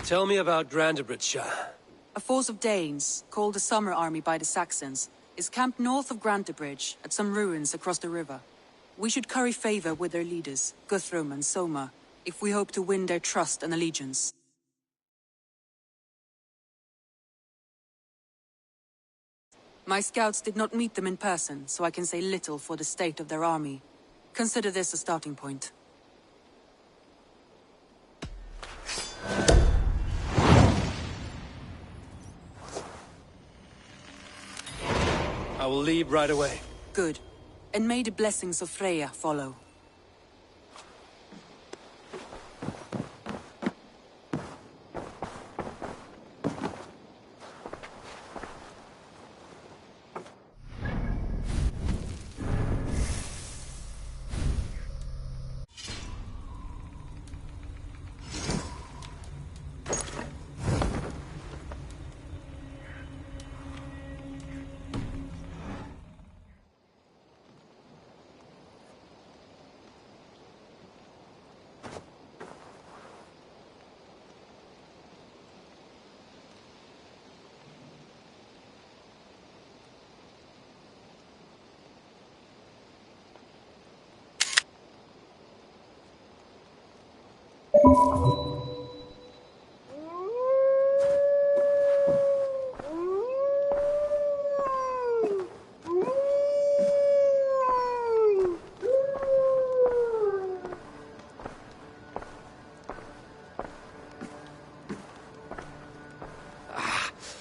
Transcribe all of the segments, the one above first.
Tell me about Grantebridgescire. A force of Danes, called the Summer Army by the Saxons, is camped north of Grantebridge, at some ruins across the river. We should curry favor with their leaders, Guthrum and Soma, if we hope to win their trust and allegiance. My scouts did not meet them in person, so I can say little for the state of their army. Consider this a starting point. I will leave right away. Good. And may the blessings of Freya follow.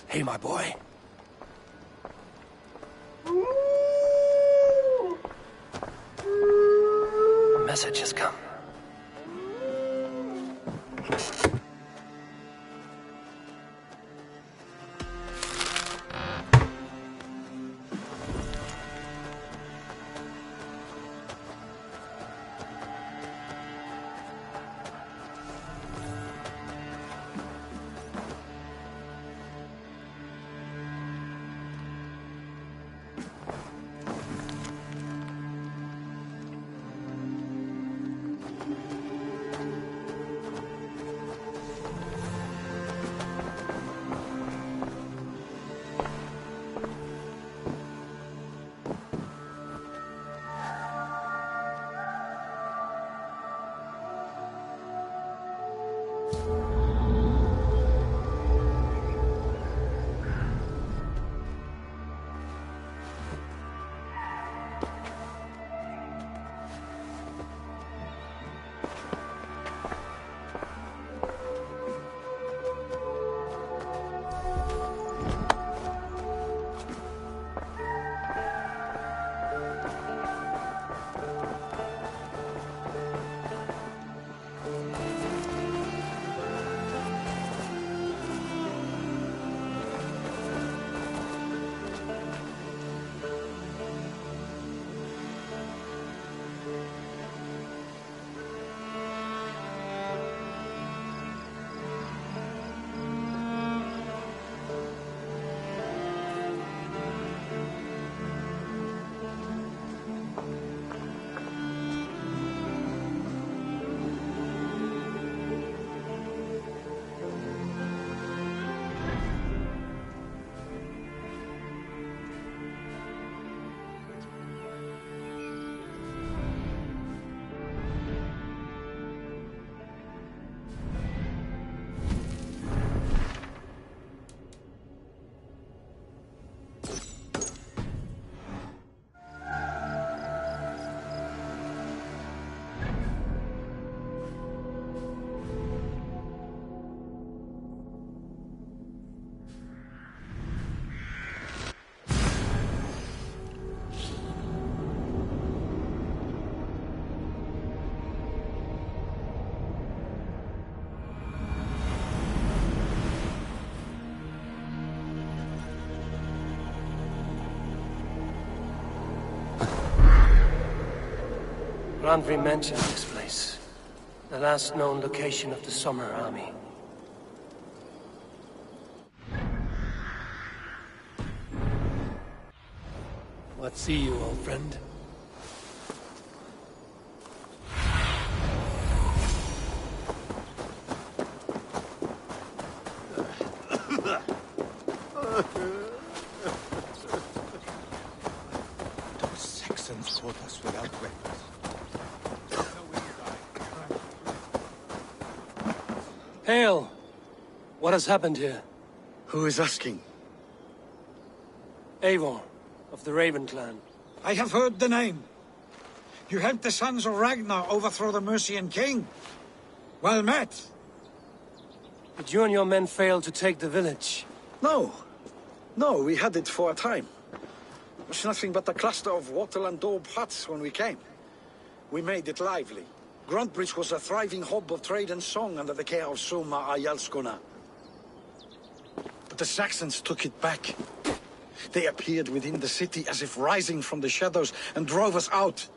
Hey, my boy. A message has come. Randvi mentioned this place. The last known location of the Summer Army. What see you, old friend? Those Saxons caught us without weapons. Hail! What has happened here? Who is asking? Eivor, of the Raven clan. I have heard the name. You helped the sons of Ragnar overthrow the Mercian king. Well met. Did you and your men fail to take the village? No. No, we had it for a time. It was nothing but a cluster of wattle and daub huts when we came. We made it lively. Grantebridge was a thriving hub of trade and song under the care of Soma Ayalskona. But the Saxons took it back. They appeared within the city as if rising from the shadows and drove us out.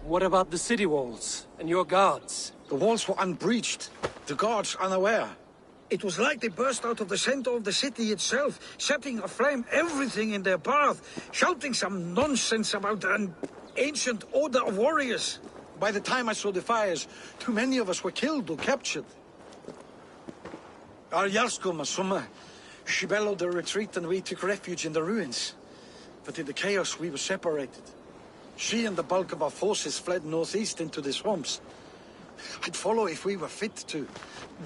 What about the city walls and your guards? The walls were unbreached, the guards unaware. It was like they burst out of the center of the city itself, setting aflame everything in their path, shouting some nonsense about an ancient order of warriors. By the time I saw the fires, too many of us were killed or captured. Our Yarskoma, Soma, she bellowed a retreat and we took refuge in the ruins. But in the chaos we were separated. She and the bulk of our forces fled northeast into the swamps. I'd follow if we were fit to.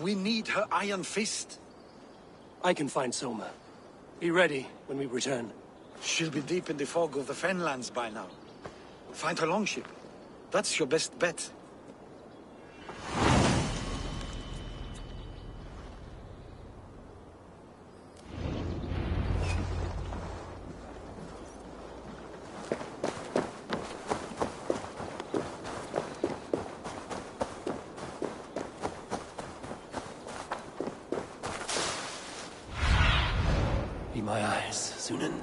We need her iron fist. I can find Soma. Be ready when we return. She'll be deep in the fog of the Fenlands by now. Find her longship. That's your best bet. Be my eyes, Sunan.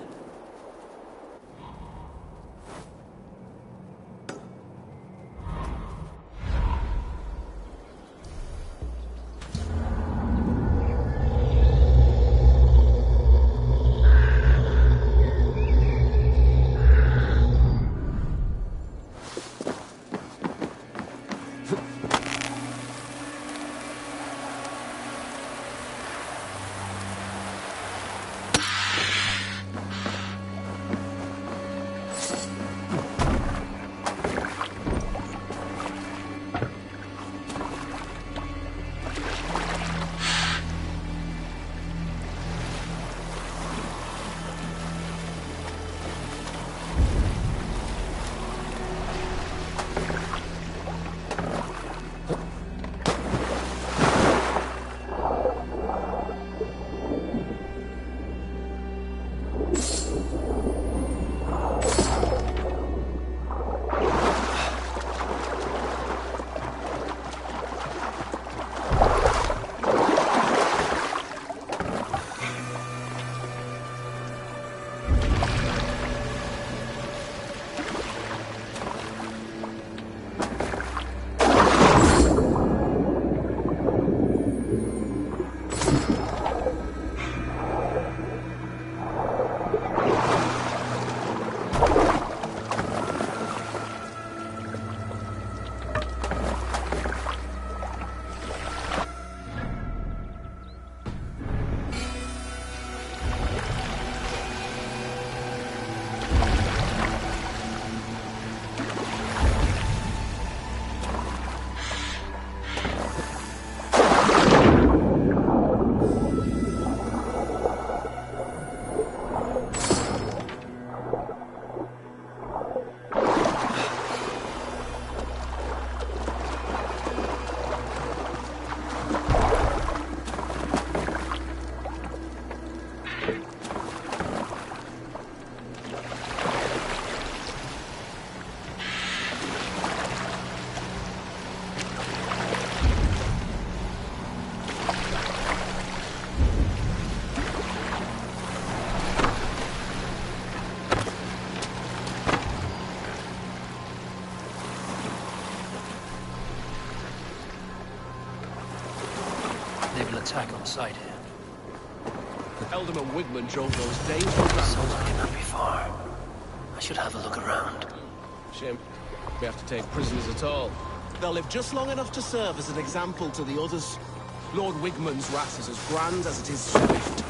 Attack on sight here. Eldam and Wigman drove those days. Soma cannot be far. I should have a look around. Shame. We have to take prisoners at all. They'll live just long enough to serve as an example to the others. Lord Wigmund's wrath is as grand as it is swift.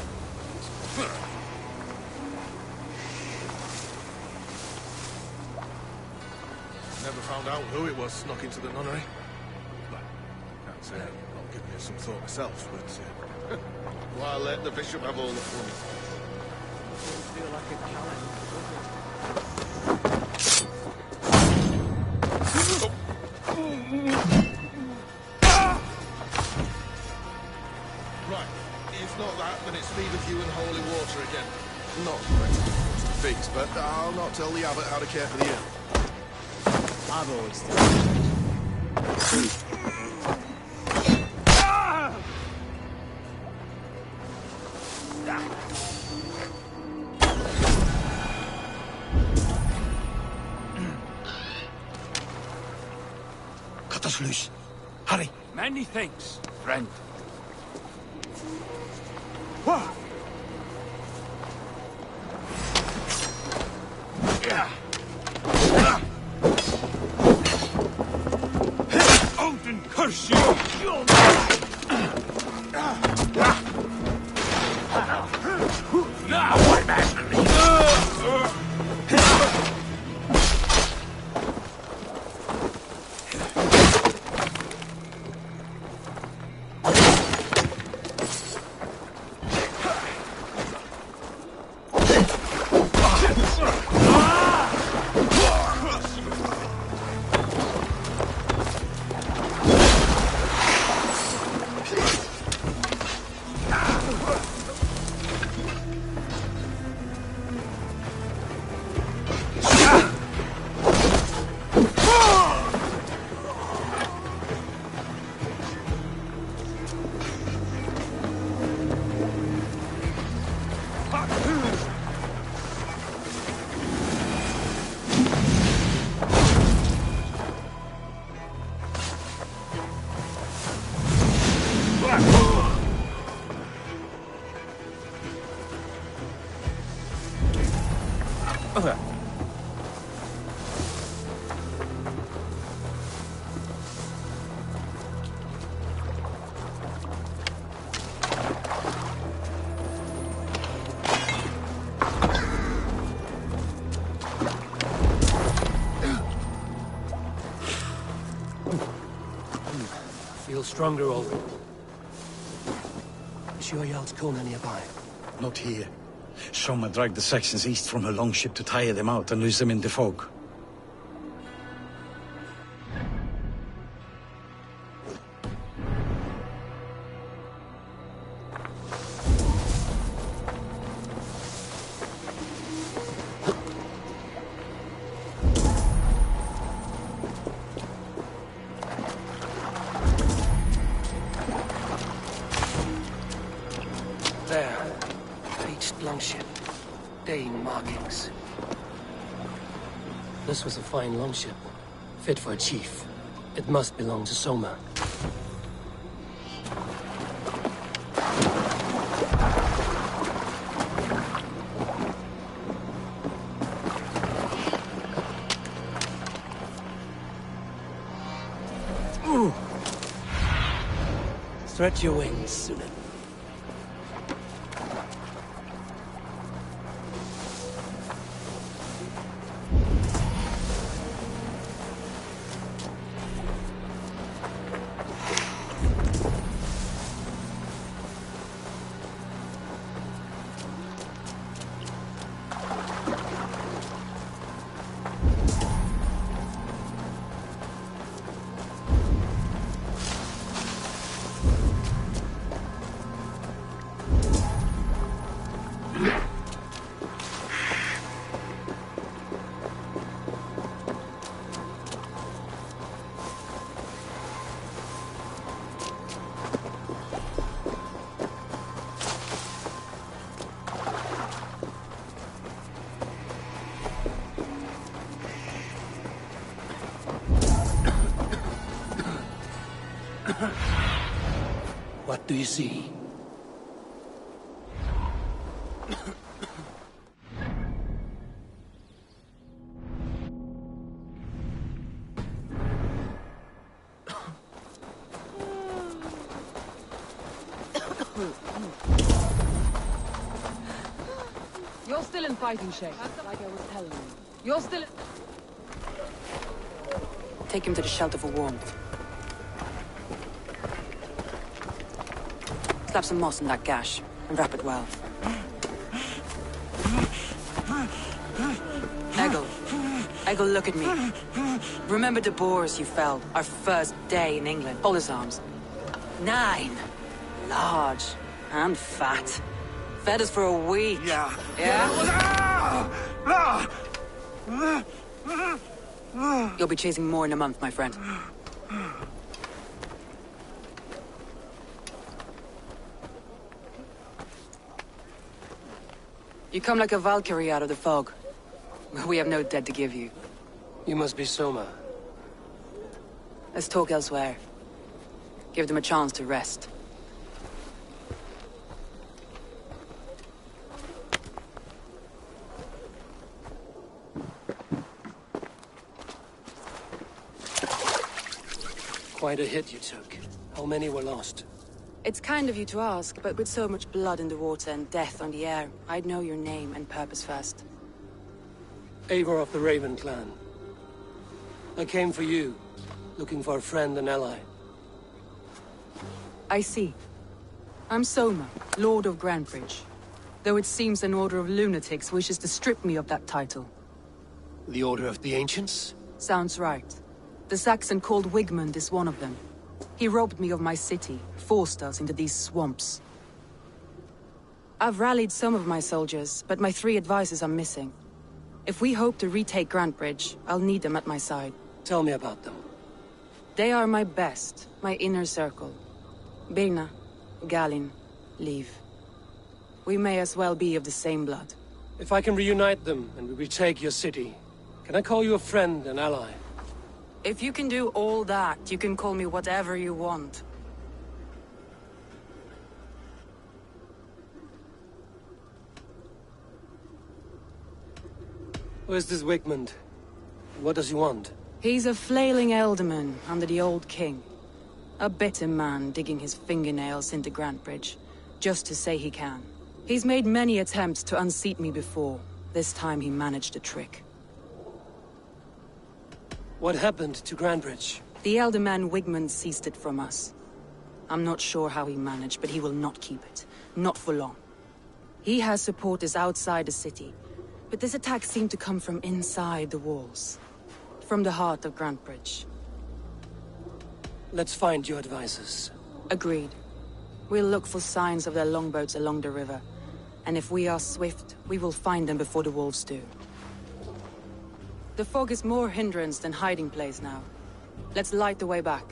Never found out who it was snuck into the nunnery. Well, can't say I've not given it some thought myself, but... Why let the bishop have all the fun? Feel like a calendar. Right, if not that, then it's me with you and holy water again. Not great fix, but I'll not tell the abbot how to care for the ill. I've always thought. Cut us loose. Hurry. Many thanks, friend. Odin curse you! Now, my master! Feel stronger already. Is your Jarl's Kona nearby? Not here. Soma dragged the Saxons east from her longship to tire them out and lose them in the fog. There. Beached longship. Dane markings. This was a fine longship. Fit for a chief. It must belong to Soma. Ooh. Stretch your wings, Sunan. What do you see? You're still in fighting shape, like I was telling you. You're still... Take him to the shelter for warmth. Slap some moss in that gash, and wrap it well. Eggle, look at me. Remember the boars you felled, our first day in England? Hold his arms. 9. Large. And fat. Fed us for a week. Yeah. Yeah? You'll be chasing more in a month, my friend. You come like a Valkyrie out of the fog. We have no dead to give you. You must be Soma. Let's talk elsewhere. Give them a chance to rest. Quite a hit you took. How many were lost? It's kind of you to ask, but with so much blood in the water and death on the air, I'd know your name and purpose first. Eivor of the Raven clan. I came for you, looking for a friend and ally. I see. I'm Soma, Lord of Grantebridge. Though it seems an order of lunatics wishes to strip me of that title. The Order of the Ancients? Sounds right. The Saxon called Wigmund is one of them. He robbed me of my city, forced us into these swamps. I've rallied some of my soldiers, but my 3 advisors are missing. If we hope to retake Grantebridge, I'll need them at my side. Tell me about them. They are my best, my inner circle. Birna, Galin, Liv. We may as well be of the same blood. If I can reunite them and we retake your city, can I call you a friend and ally? If you can do all that, you can call me whatever you want. Where's this Wigmund? What does he want? He's a flailing elderman under the old king. A bitter man digging his fingernails into Grantebridge, just to say he can. He's made many attempts to unseat me before. This time he managed a trick. What happened to Grantebridge? The elderman Wigmund seized it from us. I'm not sure how he managed, but he will not keep it. Not for long. He has supporters outside the city, but this attack seemed to come from inside the walls. From the heart of Grantebridge. Let's find your advisors. Agreed. We'll look for signs of their longboats along the river. And if we are swift, we will find them before the wolves do. The fog is more hindrance than hiding place now. Let's light the way back.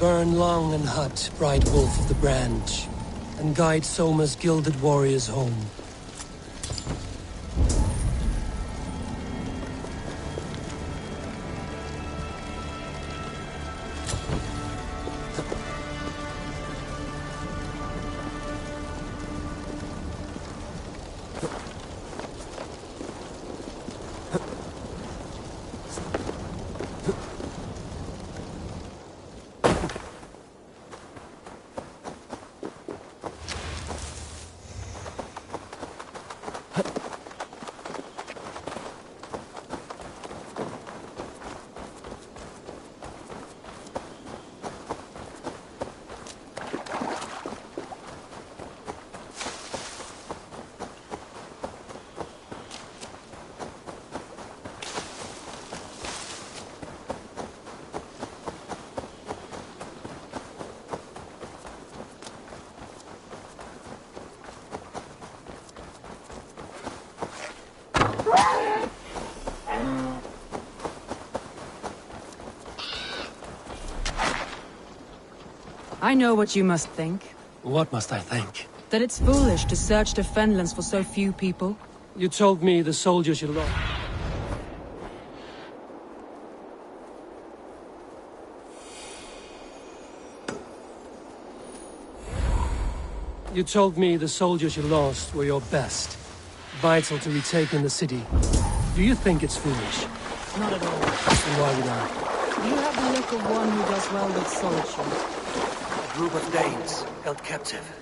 Burn long and hot, bright wolf of the branch, and guide Soma's gilded warriors home. I know what you must think. What must I think? That it's foolish to search the Fenlands for so few people. You told me the soldiers you lost. You told me the soldiers you lost were your best. Vital to retaking the city. Do you think it's foolish? Not at all. Then why would I? You have the look of one who does well with solitude. A group of Danes held captive.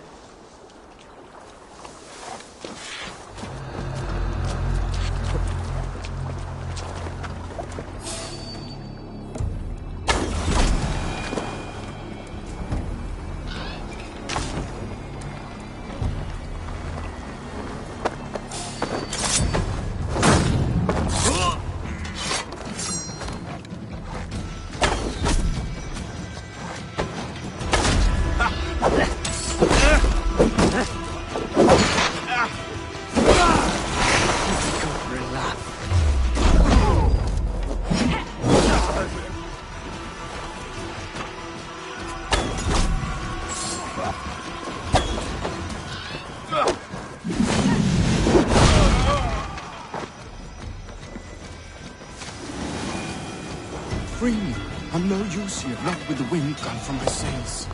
Free me. I'm no use here, not with the wind gone from my sails.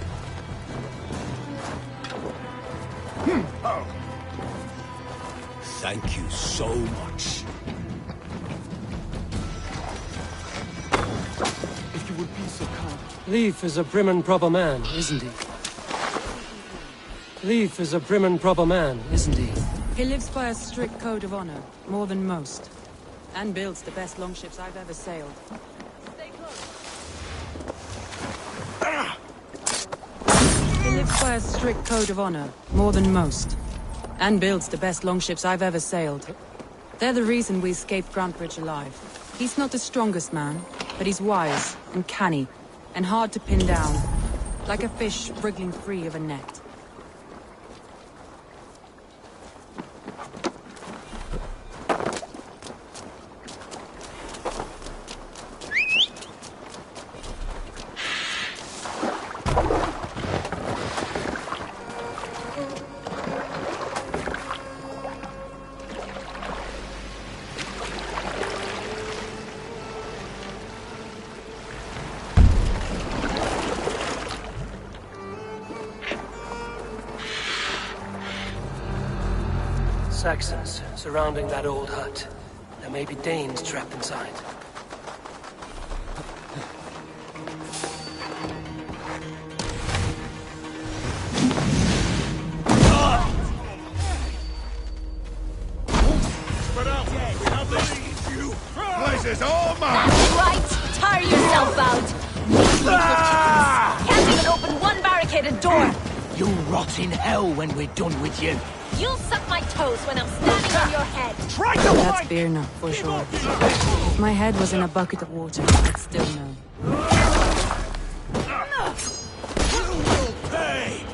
Thank you so much. If you would be so kind. Leif is a prim and proper man, isn't he? Leif is a prim and proper man, isn't he? He lives by a strict code of honor, more than most. And builds the best longships I've ever sailed. Stay close. He lives by a strict code of honor, more than most. And builds the best longships I've ever sailed. They're the reason we escaped Grantebridge alive. He's not the strongest man, but he's wise and canny, and hard to pin down. Like a fish wriggling free of a net. Saxons surrounding that old hut. There may be Danes trapped inside. Spread out! We have the lead! You! Place is all mine! That's right! Tire yourself out! Can't even open one barricaded door! You'll rot in hell when we're done with you. You'll suck my toes when I'm standing on your head! Try to That's Birna, for sure. If my head was in a bucket of water, I'd still know. pay!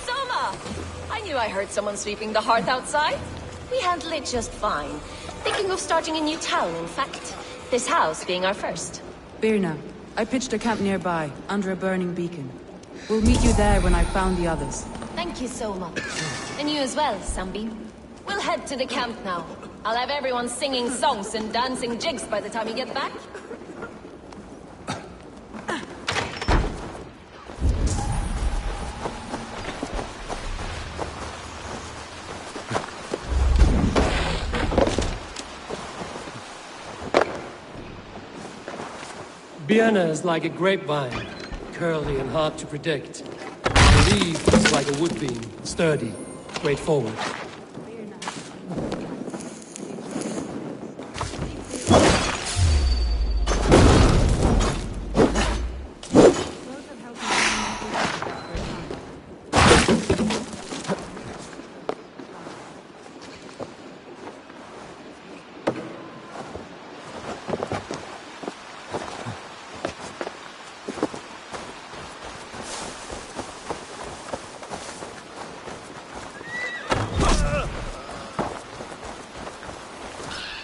Soma! I knew I heard someone sweeping the hearth outside. We handled it just fine. Thinking of starting a new town, in fact. This house being our first. Birna, I pitched a camp nearby, under a burning beacon. We'll meet you there when I've found the others. Thank you so much. And you as well, Sunbeam. We'll head to the camp now. I'll have everyone singing songs and dancing jigs by the time you get back. Vienna is like a grapevine, curly and hard to predict. The leaf is like a wood beam, sturdy, straightforward.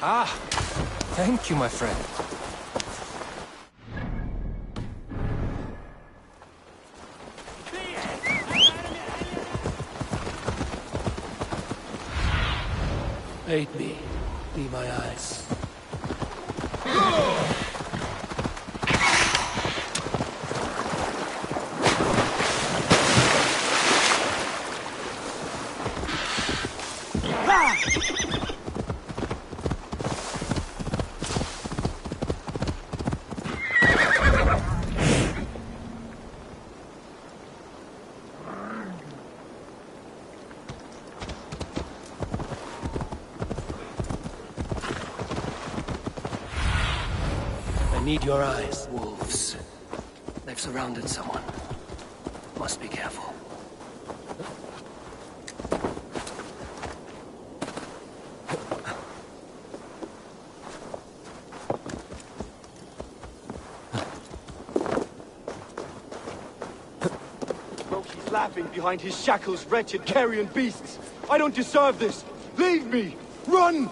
Ah, thank you, my friend. Aid me. Be my eyes. I need your eyes. Wolves. They've surrounded someone. Must be careful. Loki's laughing behind his shackles, wretched carrion beasts. I don't deserve this. Leave me! Run!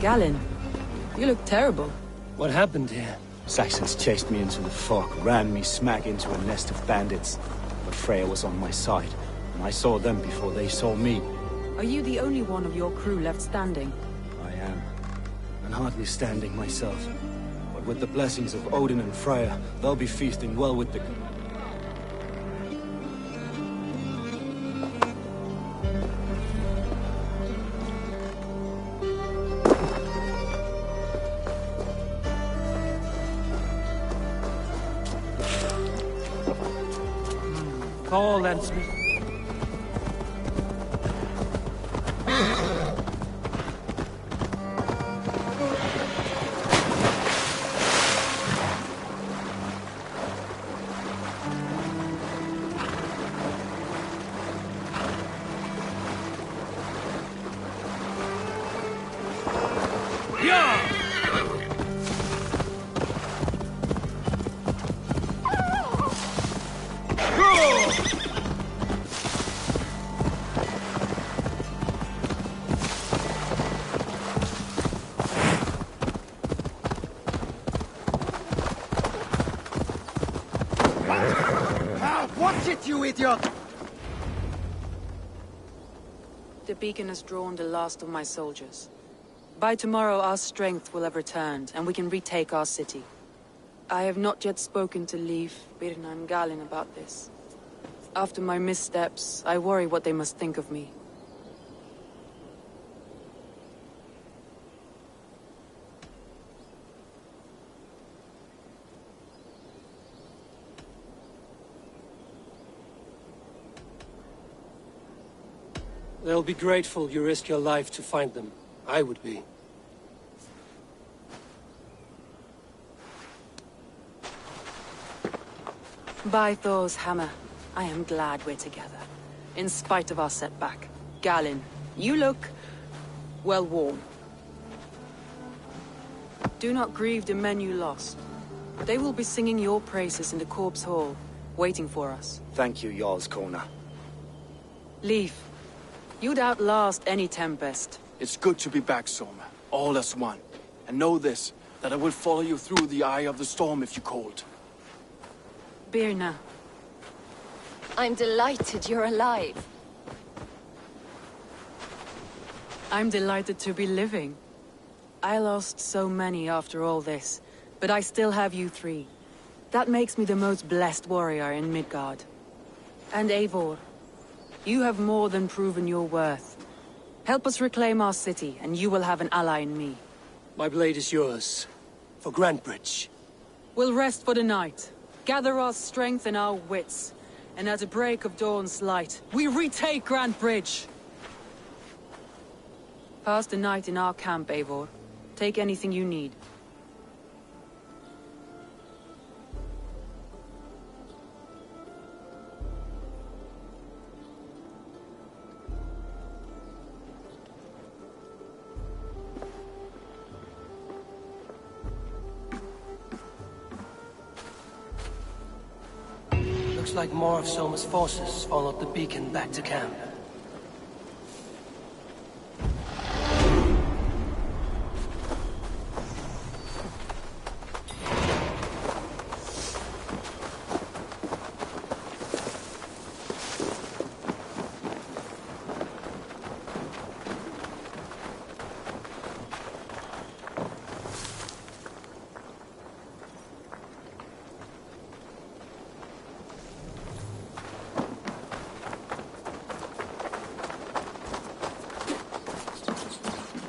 Galen, you look terrible. What happened here? Saxons chased me into the fog, ran me smack into a nest of bandits. But Freya was on my side, and I saw them before they saw me. Are you the only one of your crew left standing? I am, and hardly standing myself. But with the blessings of Odin and Freya, they'll be feasting well with the... Thor lends me. Watch it, you idiot! The beacon has drawn the last of my soldiers. By tomorrow our strength will have returned, and we can retake our city. I have not yet spoken to Leif, Birna and Galen about this. After my missteps, I worry what they must think of me. They'll be grateful you risk your life to find them. I would be. By Thor's hammer, I am glad we're together. In spite of our setback. Galen, you look... well worn. Do not grieve the men you lost. They will be singing your praises in the Corpse Hall, waiting for us. Thank you, Jarl's Corner. Leif, you'd outlast any tempest. It's good to be back, Soma. All as one. And know this, that I will follow you through the eye of the storm if you called. Birna. I'm delighted you're alive. I'm delighted to be living. I lost so many after all this, but I still have you three. That makes me the most blessed warrior in Midgard. And Eivor, you have more than proven your worth. Help us reclaim our city, and you will have an ally in me. My blade is yours. For Grantebridge. We'll rest for the night, gather our strength and our wits, and at the break of dawn's light, we retake Grantebridge! Pass the night in our camp, Eivor. Take anything you need. Looks like more of Soma's forces followed the beacon back to camp.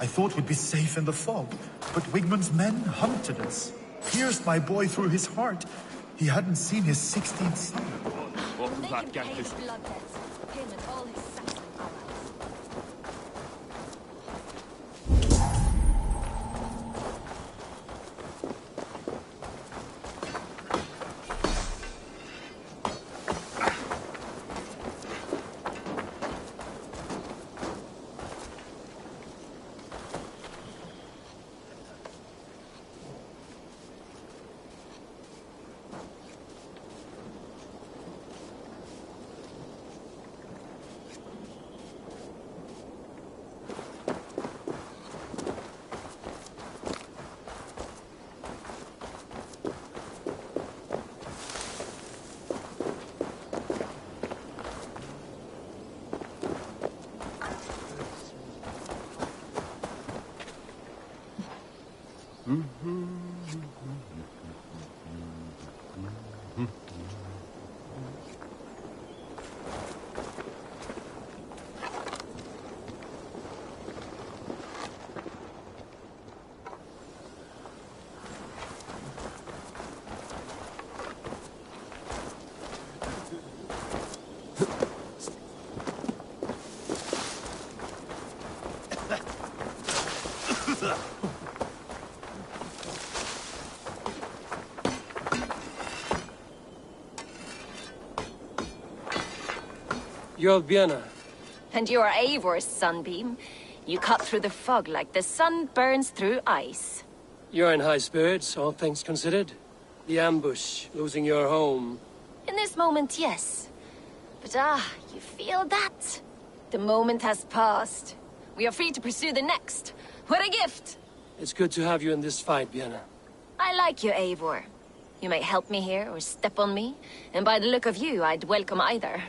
I thought we'd be safe in the fog, but Wigmund's men hunted us. Pierced my boy through his heart. He hadn't seen his 16th son. What was that get his blood debts? Him and all his Saxon allies. You're Birna. And you're Eivor's sunbeam. You cut through the fog like the sun burns through ice. You're in high spirits, all things considered. The ambush, losing your home. In this moment, yes. But you feel that? The moment has passed. We are free to pursue the next. What a gift! It's good to have you in this fight, Birna. I like you, Eivor. You may help me here or step on me, and by the look of you, I'd welcome either.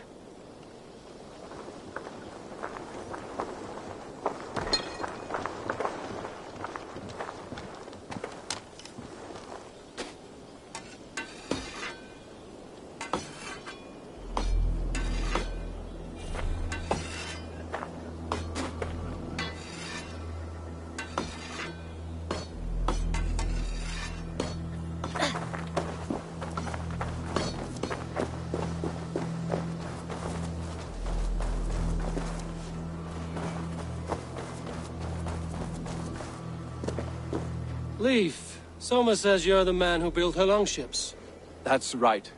Leif, Soma says you're the man who built her longships. That's right.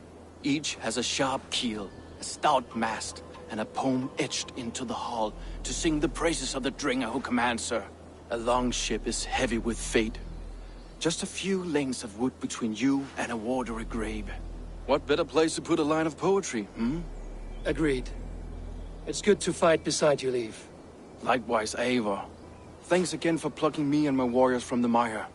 Each has a sharp keel, a stout mast, and a poem etched into the hull to sing the praises of the Dringer who commands her. A longship is heavy with fate. Just a few lengths of wood between you and a watery grave. What better place to put a line of poetry, hmm? Agreed. It's good to fight beside you, Leif. Likewise, Eivor. Thanks again for plucking me and my warriors from the mire.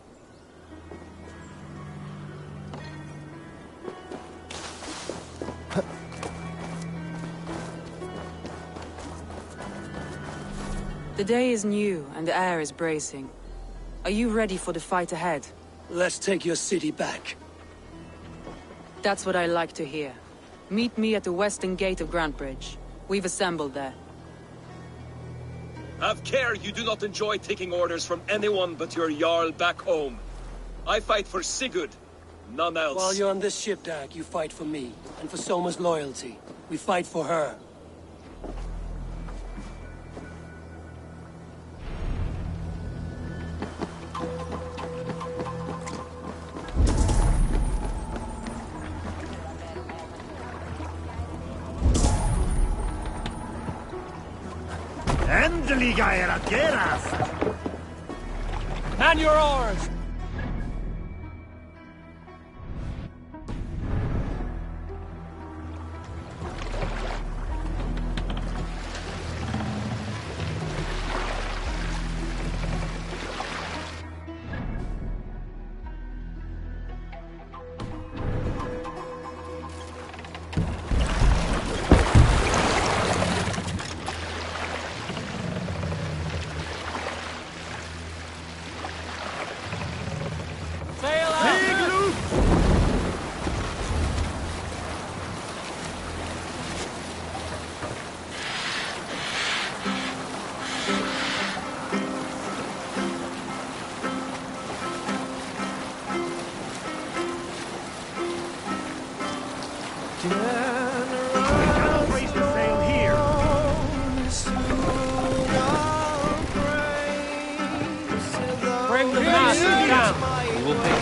The day is new, and the air is bracing. Are you ready for the fight ahead? Let's take your city back. That's what I like to hear. Meet me at the western gate of Grantebridge. We've assembled there. Have care you do not enjoy taking orders from anyone but your Jarl back home. I fight for Sigurd, none else. While you're on this ship, Dag, you fight for me, and for Soma's loyalty. We fight for her. Endeliga era gerast! Man your oars! Bring the mast down. We will pick.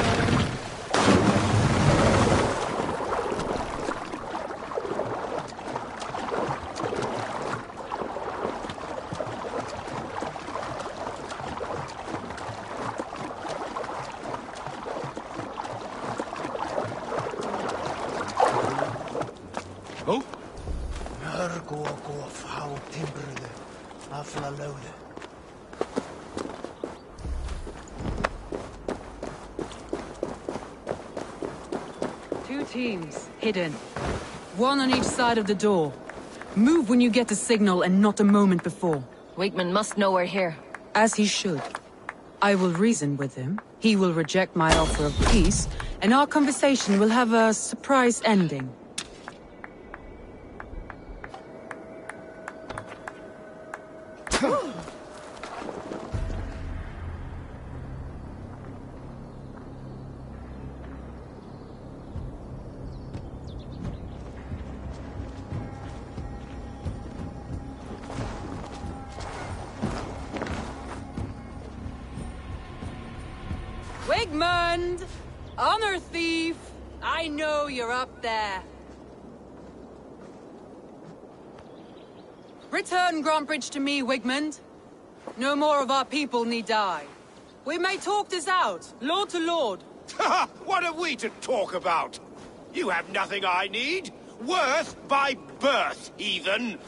Oh? Two teams, hidden. One on each side of the door. Move when you get the signal and not a moment before. Wigman must know we're here. As he should. I will reason with him. He will reject my offer of peace, and our conversation will have a surprise ending. Wigmund! Honor thief! I know you're up there. Return Grantebridge to me, Wigmund. No more of our people need die. We may talk this out, lord to lord. What are we to talk about? You have nothing I need. Worth by birth, heathen.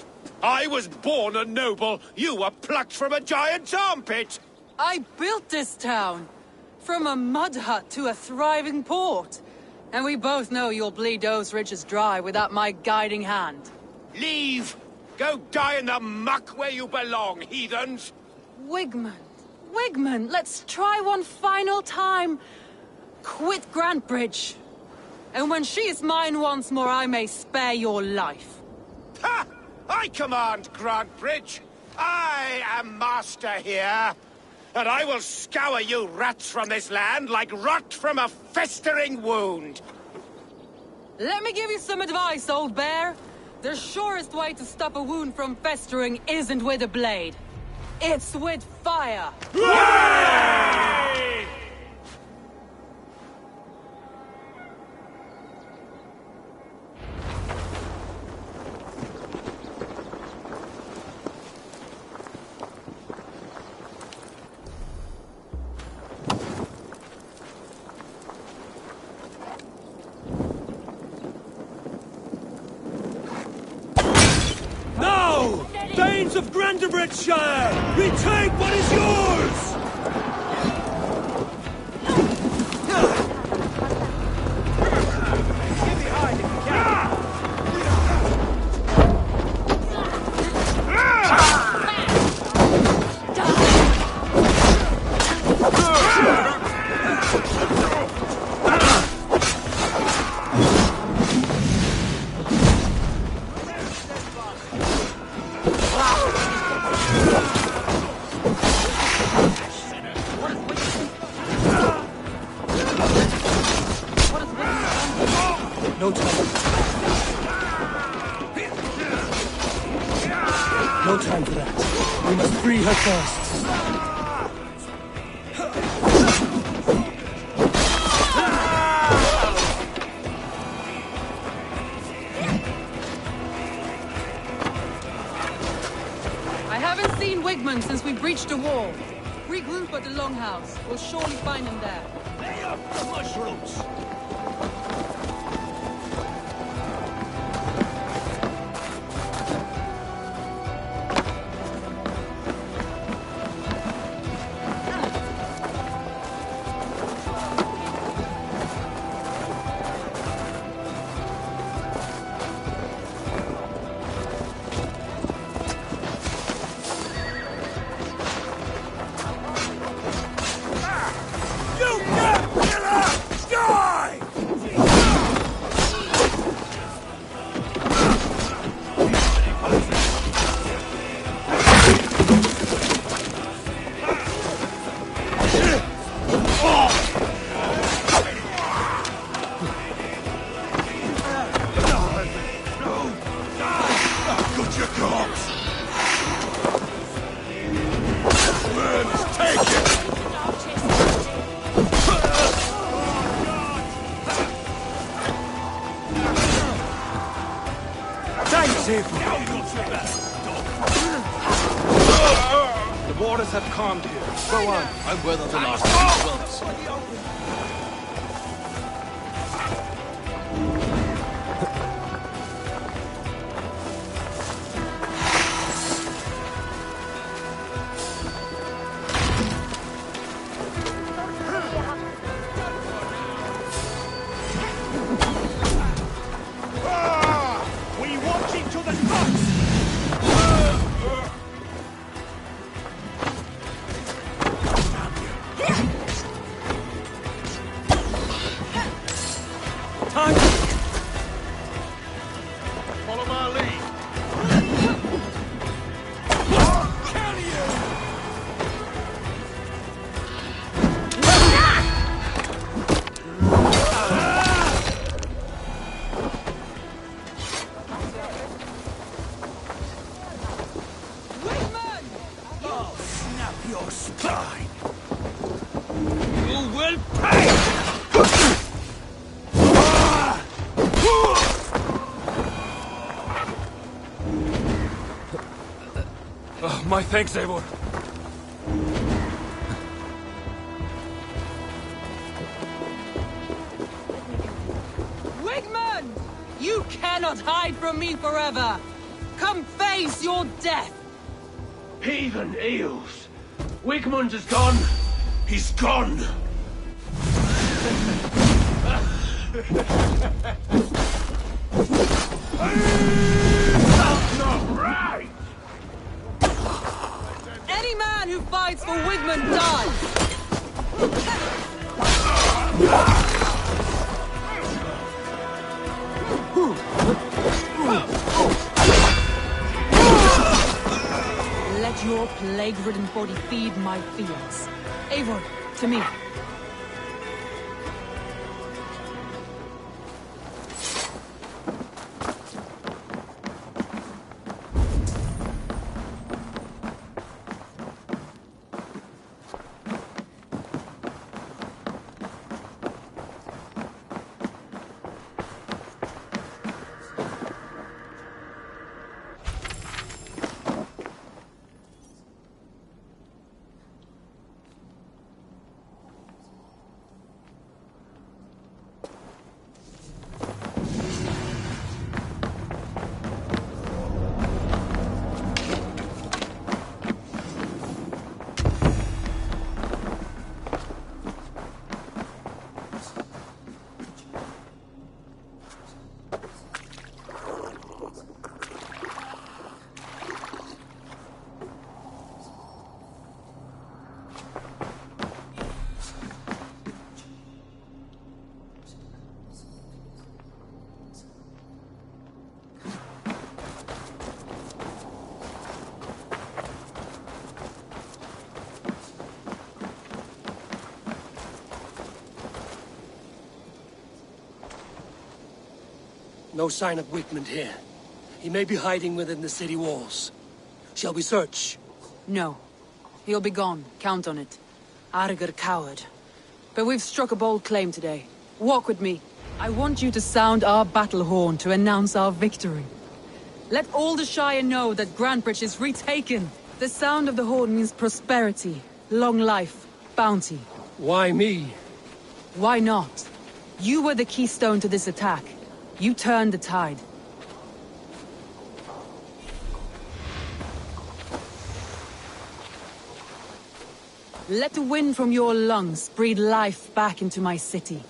I was born a noble. You were plucked from a giant's armpit. I built this town. From a mud hut to a thriving port. And we both know you'll bleed those riches dry without my guiding hand. Leave! Go die in the muck where you belong, heathens! Wigmund, Wigmund, let's try one final time. Quit Grantebridge. And when she is mine once more, I may spare your life. Ha! I command Grantebridge. I am master here. And I will scour you rats from this land like rot from a festering wound. Let me give you some advice, old bear. The surest way to stop a wound from festering isn't with a blade. It's with fire. Hooray! Thanes of Grantebridgescire! Retake what is yours! No time. No time for that. We must free her first. I haven't seen Wigmund since we breached the wall. Regroup at the Longhouse. We'll surely find him there. Lay up the mushrooms! The waters have calmed here. Go on. I weather the last few wells. We watch into the nuts! Follow my lead. I'll snap your spine! You will pay! My thanks, Eivor. Wigmund! You cannot hide from me forever! Come face your death! Heathen eels! Wigmund is gone! He's gone! That's not right! Any man who fights for Wigmund dies! Let your plague-ridden body feed my fears. Eivor, to me. No sign of Wigmund here. He may be hiding within the city walls. Shall we search? No. He'll be gone. Count on it. Arger coward. But we've struck a bold claim today. Walk with me. I want you to sound our battle horn to announce our victory. Let all the Shire know that Grantebridge is retaken. The sound of the horn means prosperity, long life, bounty. Why me? Why not? You were the keystone to this attack. You turned the tide. Let the wind from your lungs breathe life back into my city.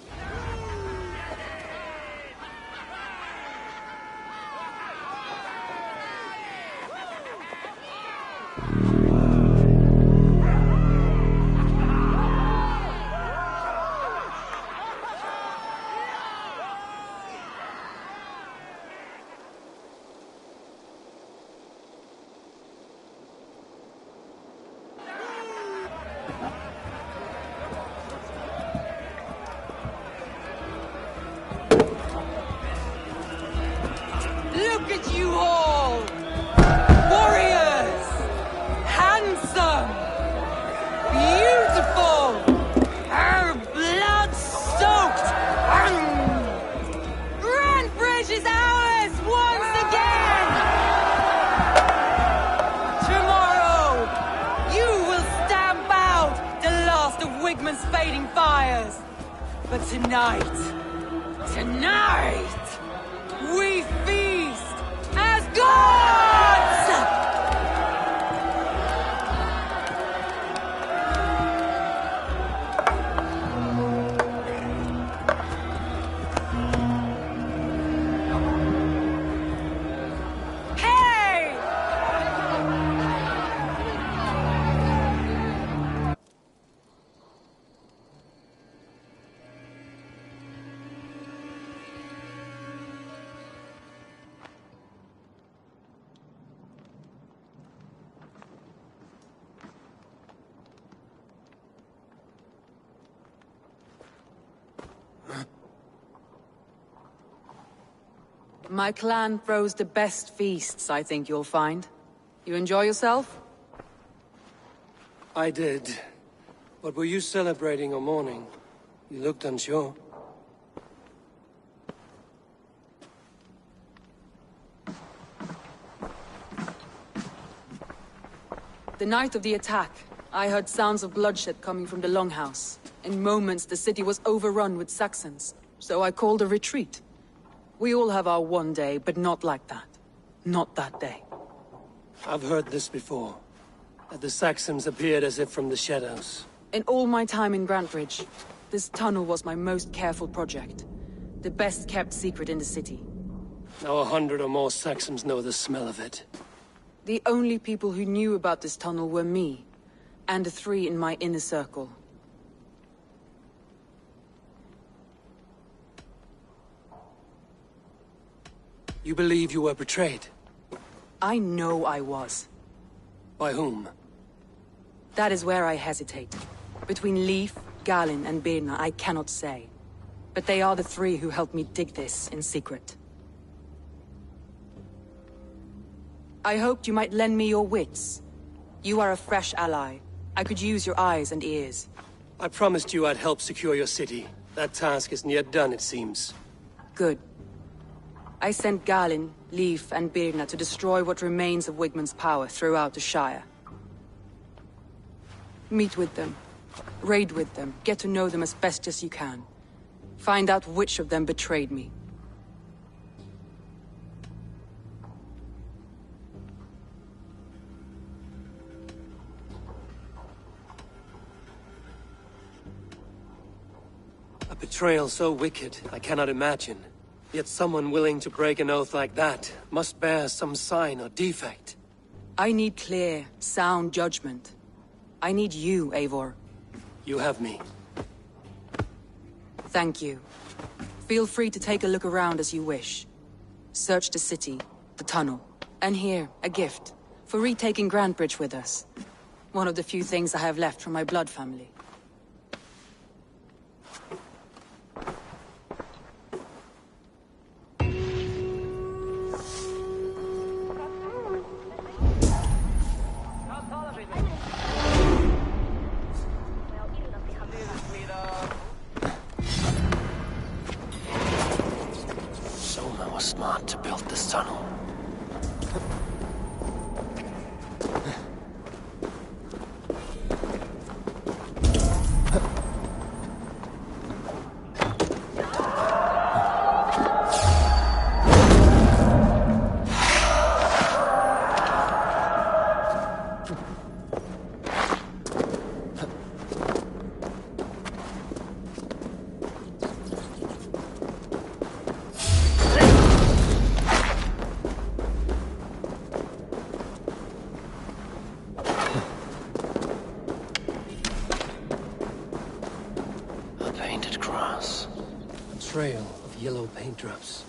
Look at you all! Warriors! Handsome! Beautiful! Her blood-soaked! Grantebridge is ours once again! Tomorrow, you will stamp out the last of Wigmund's fading fires. But tonight, we feast as gods! Hey! My clan throws the best feasts, I think you'll find. You enjoy yourself? I did. But were you celebrating or mourning? You looked unsure. The night of the attack, I heard sounds of bloodshed coming from the Longhouse. In moments, the city was overrun with Saxons, so I called a retreat. We all have our one day, but not like that. Not that day. I've heard this before. That the Saxons appeared as if from the shadows. In all my time in Grantebridge, this tunnel was my most careful project. The best kept secret in the city. Now 100 or more Saxons know the smell of it. The only people who knew about this tunnel were me, and the 3 in my inner circle. You believe you were betrayed? I know I was. By whom? That is where I hesitate. Between Leif, Galin, and Birna, I cannot say. But they are the 3 who helped me dig this in secret. I hoped you might lend me your wits. You are a fresh ally. I could use your eyes and ears. I promised you I'd help secure your city. That task isn't yet done, it seems. Good. I sent Galin, Leif, and Birna to destroy what remains of Wigmund's power throughout the Shire. Meet with them. Raid with them. Get to know them as best as you can. Find out which of them betrayed me. A betrayal so wicked, I cannot imagine. Yet someone willing to break an oath like that must bear some sign or defect. I need clear, sound judgment. I need you, Eivor. You have me. Thank you. Feel free to take a look around as you wish. Search the city, the tunnel, and here, a gift, for retaking Grantebridge with us. One of the few things I have left from my blood family. Trail of yellow paint drops.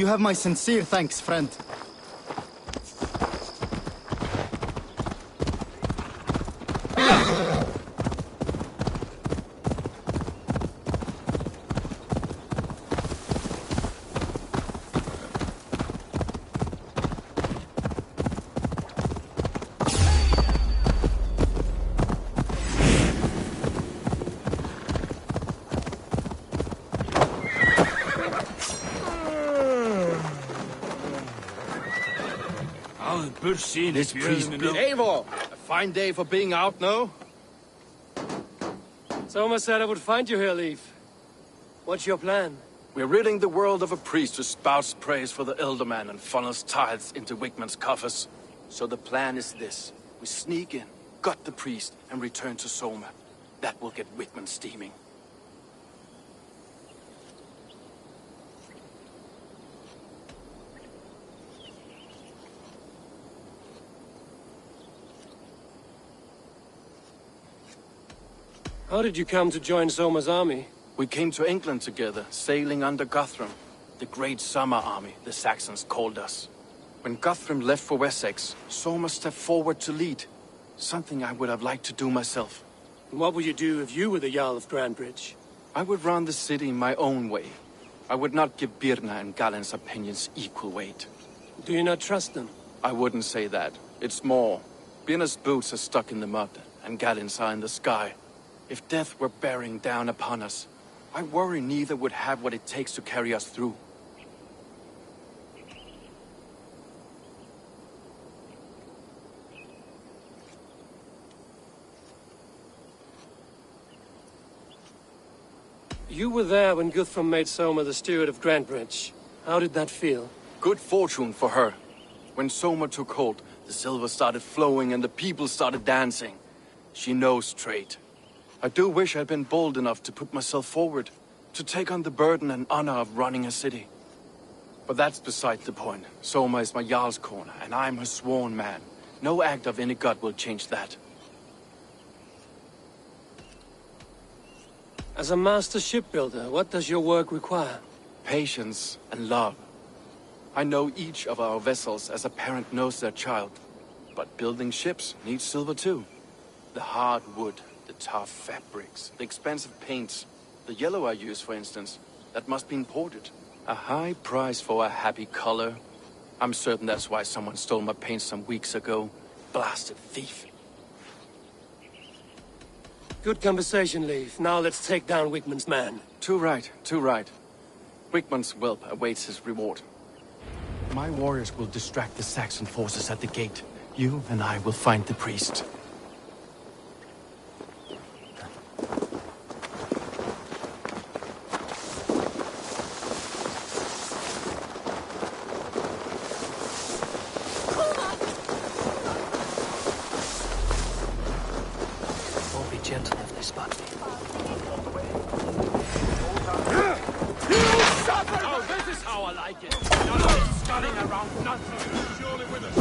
You have my sincere thanks, friend. This priest Eivor! A fine day for being out, no? Soma said I would find you here, Leif. What's your plan? We're ridding the world of a priest who spouts praise for the Elderman and funnels tithes into Wigmund's coffers. So the plan is this. We sneak in, gut the priest, and return to Soma. That will get Wigmund steaming. How did you come to join Soma's army? We came to England together, sailing under Guthrum. The Great Summer Army, the Saxons called us. When Guthrum left for Wessex, Soma stepped forward to lead. Something I would have liked to do myself. And what would you do if you were the Jarl of Grantebridge? I would run the city my own way. I would not give Birna and Galen's opinions equal weight. Do you not trust them? I wouldn't say that. It's more. Birna's boots are stuck in the mud, and Galen's are in the sky. If death were bearing down upon us, I worry neither would have what it takes to carry us through. You were there when Guthrum made Soma the steward of Grantebridge. How did that feel? Good fortune for her. When Soma took hold, the silver started flowing and the people started dancing. She knows trade. I do wish I'd been bold enough to put myself forward, to take on the burden and honor of running a city. But that's beside the point. Soma is my Jarl's corner, and I'm her sworn man. No act of any god will change that. As a master shipbuilder, what does your work require? Patience and love. I know each of our vessels as a parent knows their child. But building ships needs silver too. The hard wood, the tough fabrics, the expensive paints. The yellow I use, for instance, that must be imported. A high price for a happy color. I'm certain that's why someone stole my paint some weeks ago. Blasted thief. Good conversation, Leif. Now let's take down Wigmund's man. Too right, too right. Wigmund's whelp awaits his reward. My warriors will distract the Saxon forces at the gate. You and I will find the priest. Won't be gentle if they spot me. Oh, this is how I like it. Not sculling around nothing. Surely with us.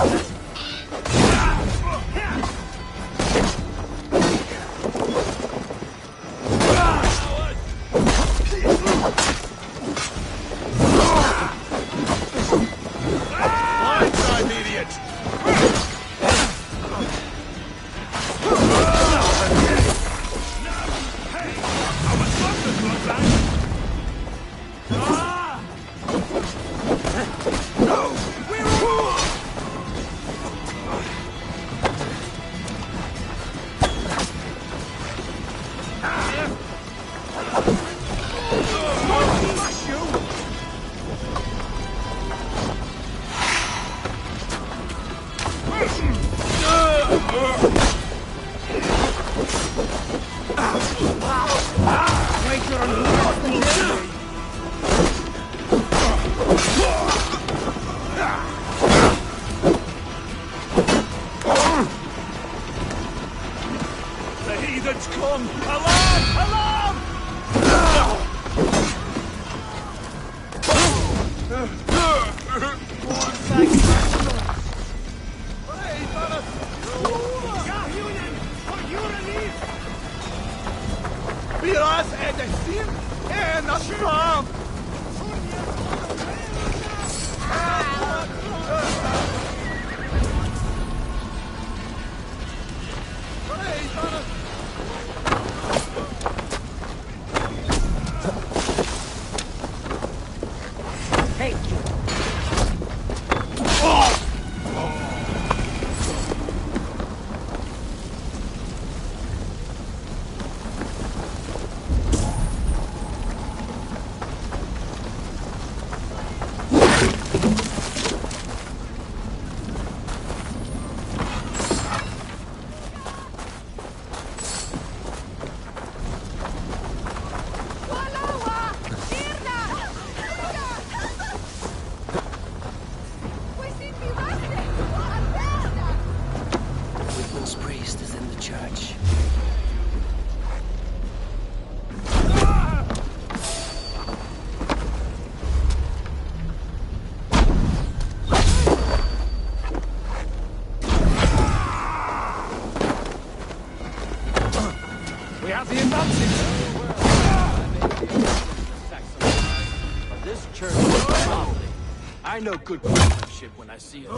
I know good craftsmanship when I see it.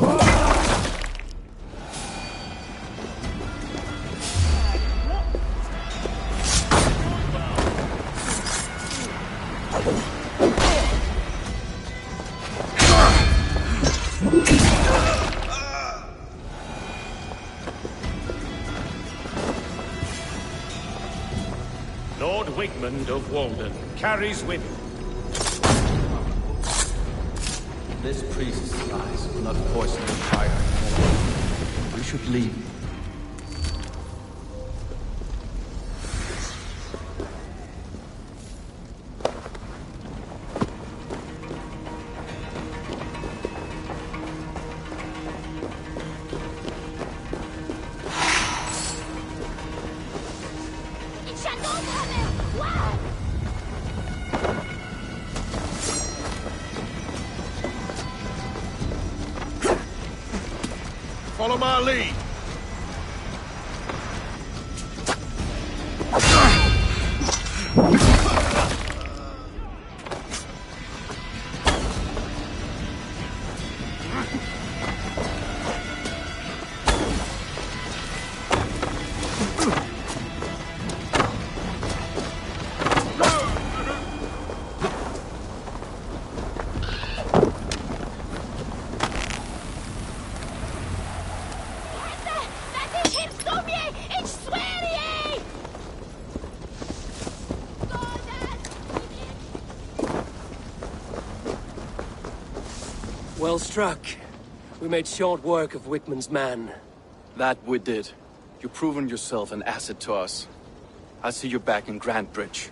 Lord Wigmund of Walden carries with him. This priest's lies will not poison the fire. We should leave. Follow my lead. Well struck. We made short work of Wickman's man. That we did. You've proven yourself an asset to us. I'll see you back in Grantebridge.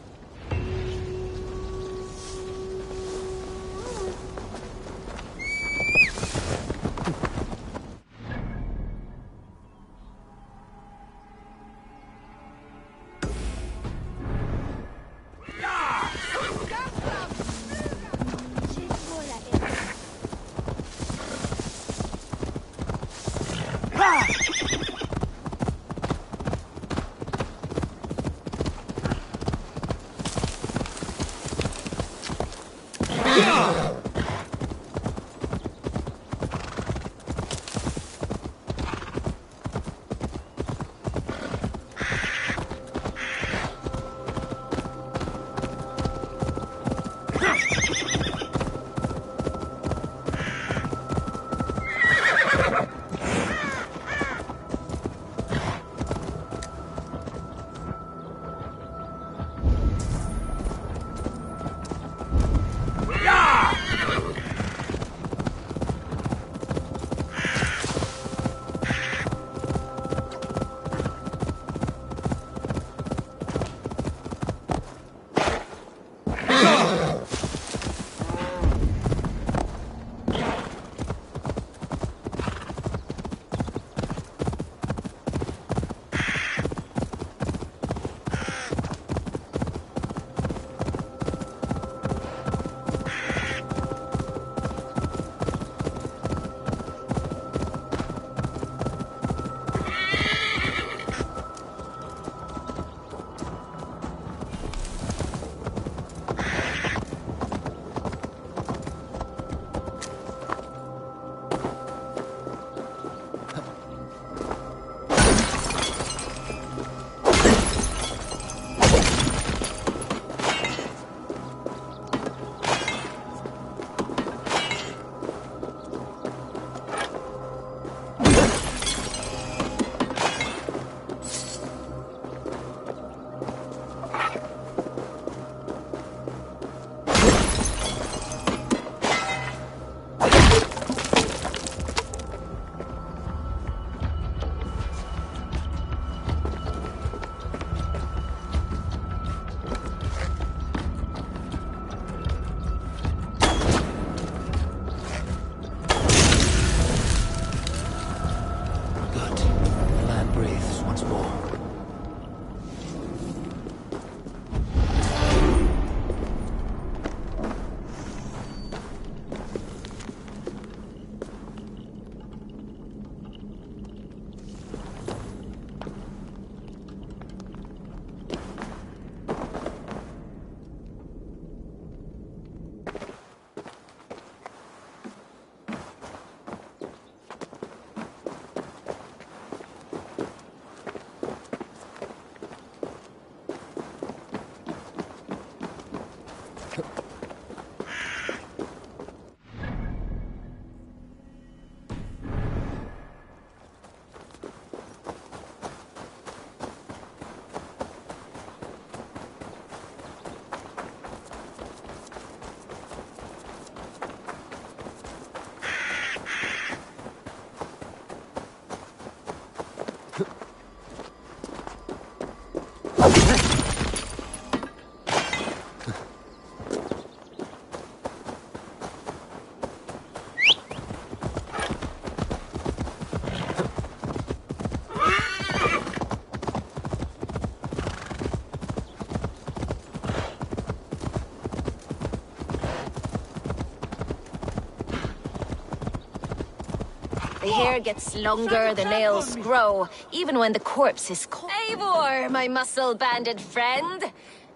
The hair gets longer, the nails grow, even when the corpse is cold. Eivor, my muscle-banded friend!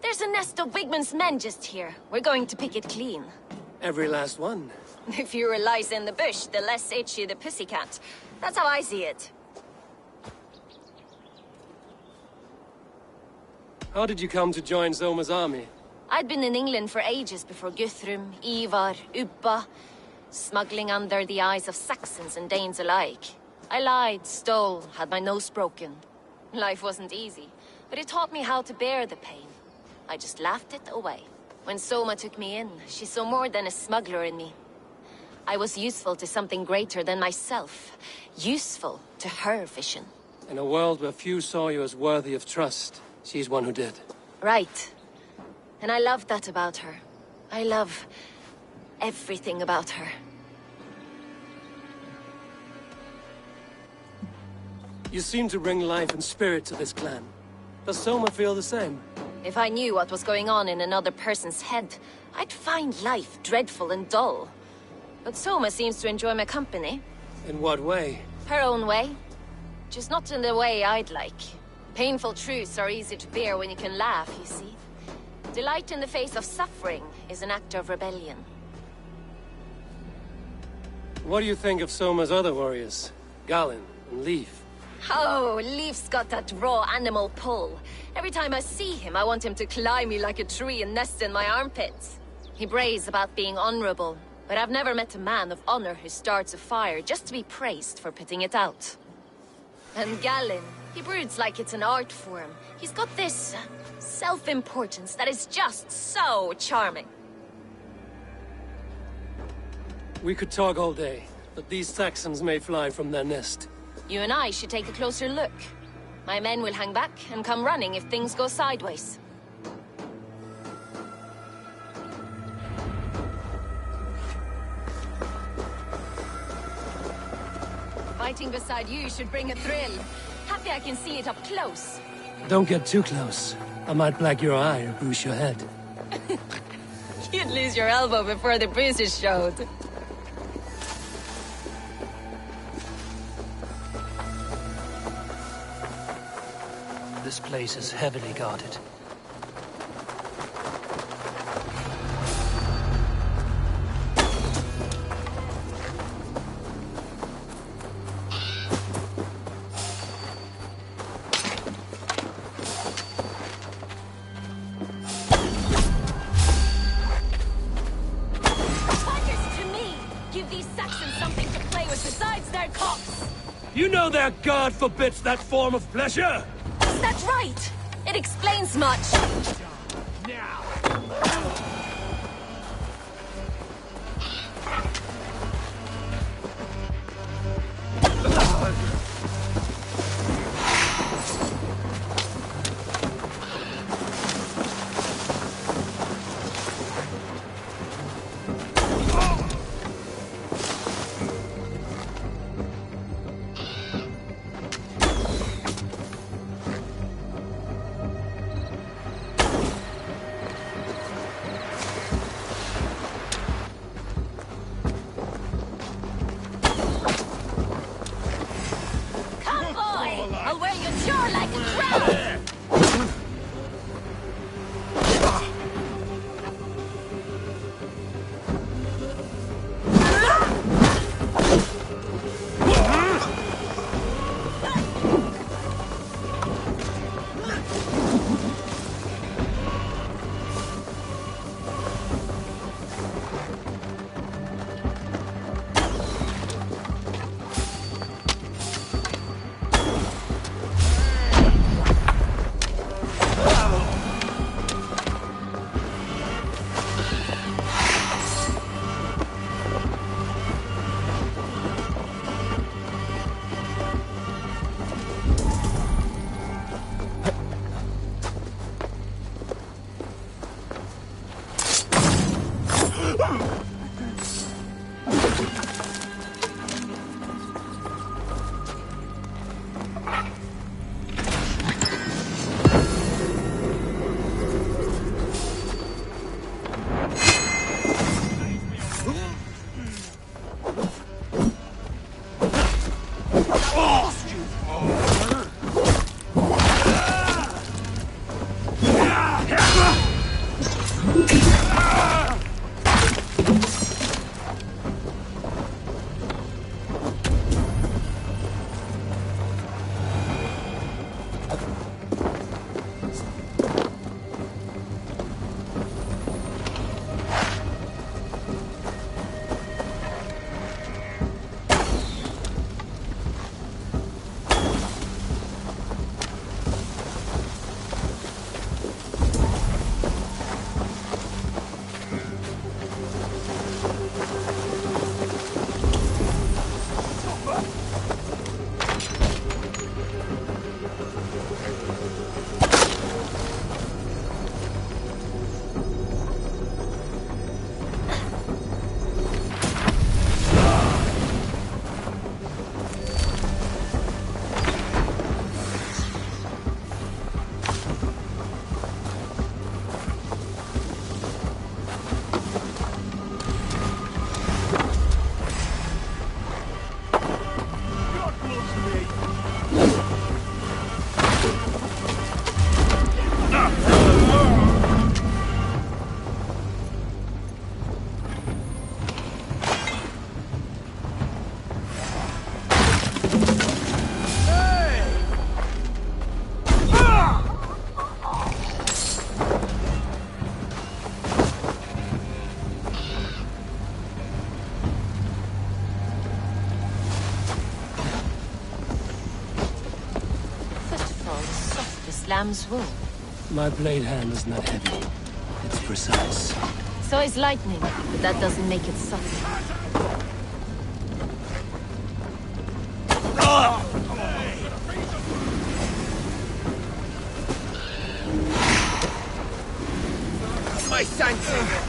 There's a nest of Wigman's men just here. We're going to pick it clean. Every last one. The fewer lies in the bush, the less itchy the pussycat. That's how I see it. How did you come to join Zoma's army? I'd been in England for ages before Guthrum, Ivar, Ubba, smuggling under the eyes of Saxons and Danes alike. I lied, stole, had my nose broken. Life wasn't easy, but it taught me how to bear the pain. I just laughed it away. When Soma took me in, she saw more than a smuggler in me. I was useful to something greater than myself. Useful to her vision. In a world where few saw you as worthy of trust, she's one who did. Right. And I love that about her. I love everything about her. You seem to bring life and spirit to this clan. Does Soma feel the same? If I knew what was going on in another person's head, I'd find life dreadful and dull. But Soma seems to enjoy my company. In what way? Her own way. Just not in the way I'd like. Painful truths are easy to bear when you can laugh, you see. Delight in the face of suffering is an act of rebellion. What do you think of Soma's other warriors? Galin and Leaf? Oh, Leaf's got that raw animal pull. Every time I see him, I want him to climb me like a tree and nest in my armpits. He brays about being honorable, but I've never met a man of honor who starts a fire just to be praised for putting it out. And Galin, he broods like it's an art form. He's got this self-importance that is just so charming. We could talk all day, but these Saxons may fly from their nest. You and I should take a closer look. My men will hang back and come running if things go sideways. Fighting beside you should bring a thrill. Happy I can see it up close. Don't get too close. I might black your eye or bruise your head. You'd lose your elbow before the bruises showed. This place is heavily guarded. You know their god forbids that form of pleasure! That's right! It explains much! Now! lamb's wool? My blade hand is not heavy. It's precise. So is lightning, but that doesn't make it subtle. My senses!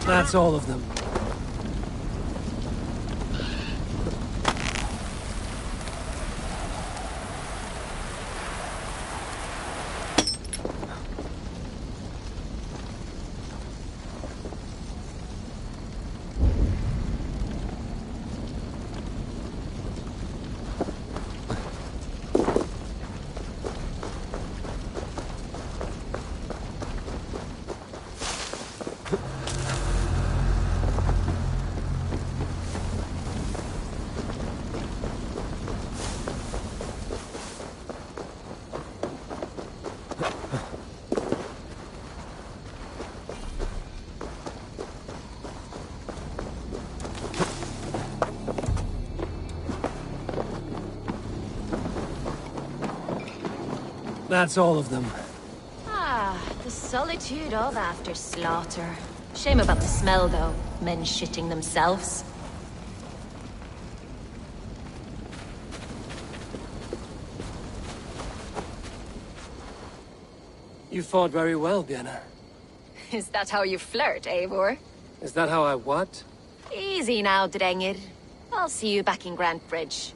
That's all of them. That's all of them. Ah, the solitude of after slaughter. Shame about the smell, though. Men shitting themselves. You fought very well, Vienna. Is that how you flirt, Eivor? Is that how I what? Easy now, Drengir. I'll see you back in Grantebridge.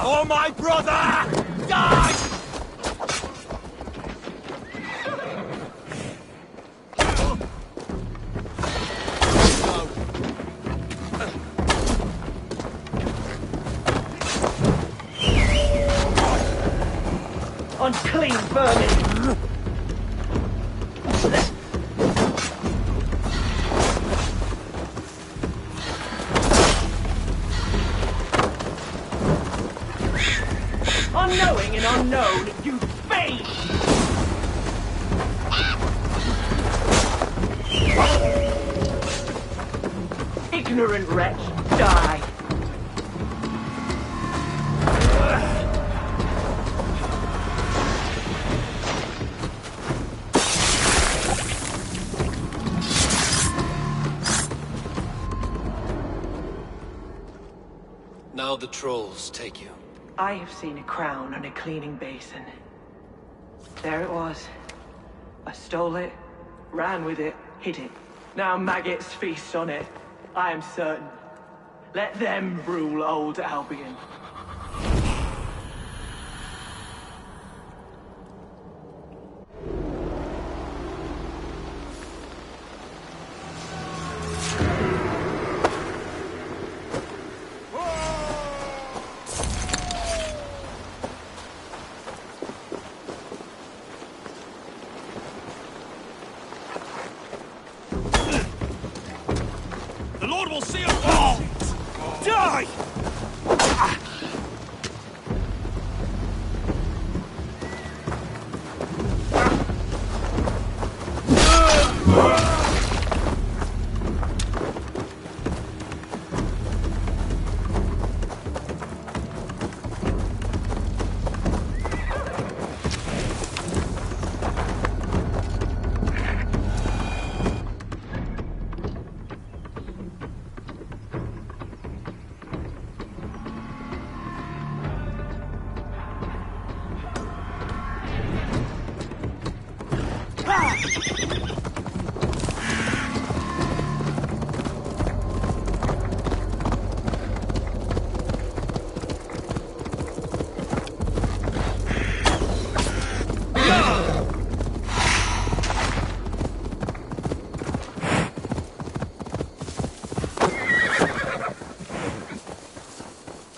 Oh, my brother! Die! Unclean vermin! Unknowing and unknown, you fiend! ignorant wretch, die! Now the trolls take you. I have seen a crown on a cleaning basin. There it was. I stole it, ran with it, hid it. Now maggots feast on it. I am certain. Let them rule old Albion. The Lord will see us all! Die!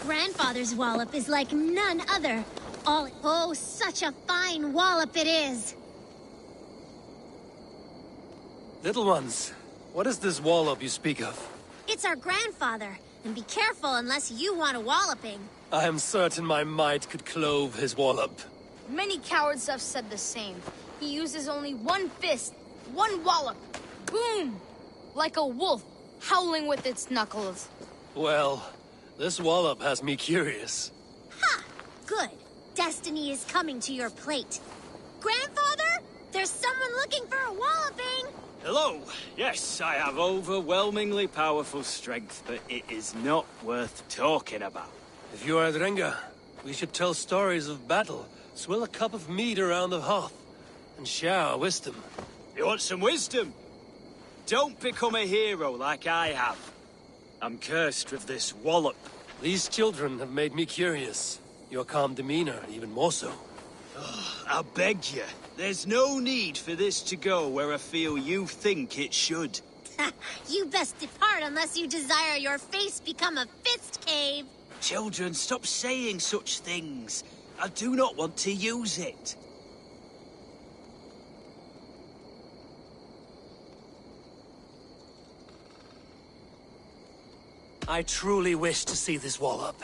Grandfather's wallop is like none other. Oh, such a fine wallop it is. Little ones, what is this wallop you speak of? It's our grandfather, and be careful unless you want a walloping. I am certain my might could clove his wallop. Many cowards have said the same. He uses only one fist, one wallop. Boom! Like a wolf, howling with its knuckles. Well, this wallop has me curious. Ha! Good. Destiny is coming to your plate. Grandfather, there's someone looking for a walloping! Hello. Yes, I have overwhelmingly powerful strength, but it is not worth talking about. If you are Drenga, we should tell stories of battle, swill a cup of mead around the hearth, and share our wisdom. You want some wisdom? Don't become a hero like I have. I'm cursed with this wallop. These children have made me curious. Your calm demeanor, even more so. Oh, I beg you. There's no need for this to go where I feel you think it should. You best depart unless you desire your face become a fist cave. Children, stop saying such things. I do not want to use it. I truly wish to see this wallop.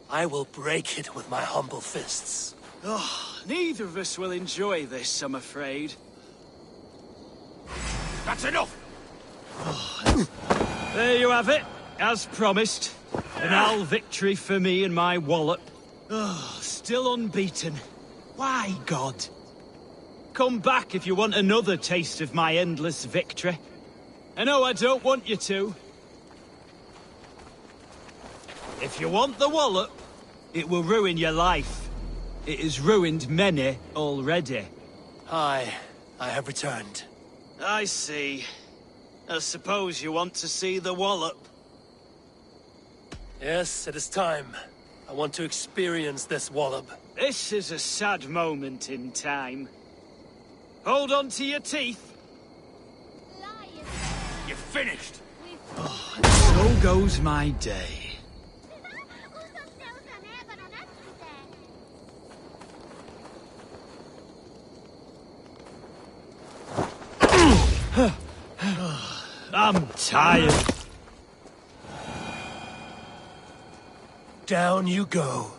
I will break it with my humble fists. Oh, neither of us will enjoy this, I'm afraid. That's enough! There you have it, as promised. An owl victory for me and my wallop. Oh, still unbeaten. Why, God? Come back if you want another taste of my endless victory. I know I don't want you to. If you want the wallop, it will ruin your life. It has ruined many already. Hi, I have returned. I see. I suppose you want to see the wallop. Yes, it is time. I want to experience this wallop. This is a sad moment in time. Hold on to your teeth. You're finished. Oh, and so goes my day. I'm tired. Down you go.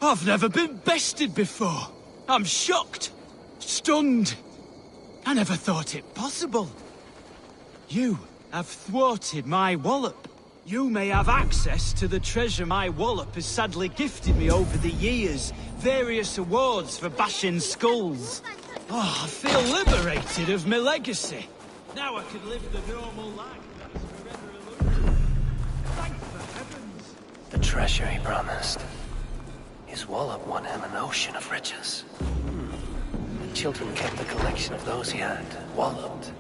I've never been bested before. I'm shocked. Stunned. I never thought it possible. You have thwarted my wallop. You may have access to the treasure my wallop has sadly gifted me over the years. Various awards for bashing skulls. Oh, I feel liberated of my legacy. Now I can live the normal life that is forever eluded. Thank the heavens. The treasure he promised. His wallop won him an ocean of riches. The children kept the collection of those he had walloped.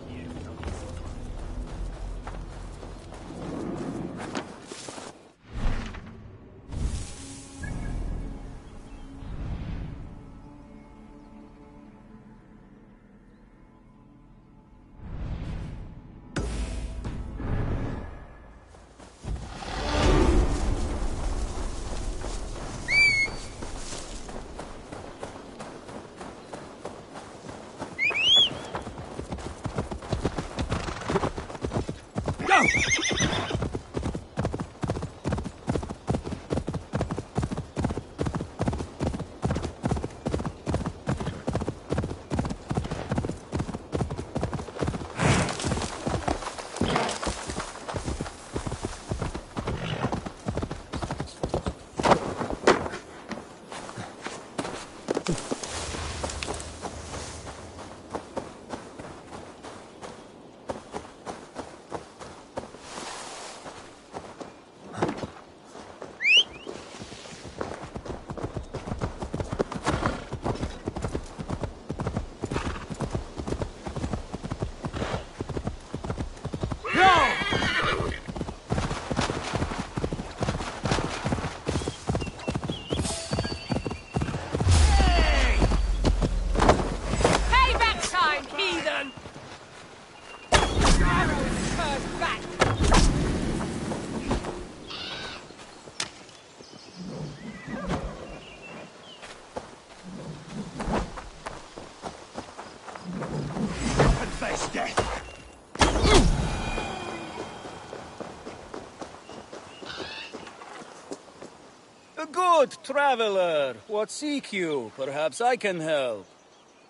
Good traveler, what seek you? Perhaps I can help.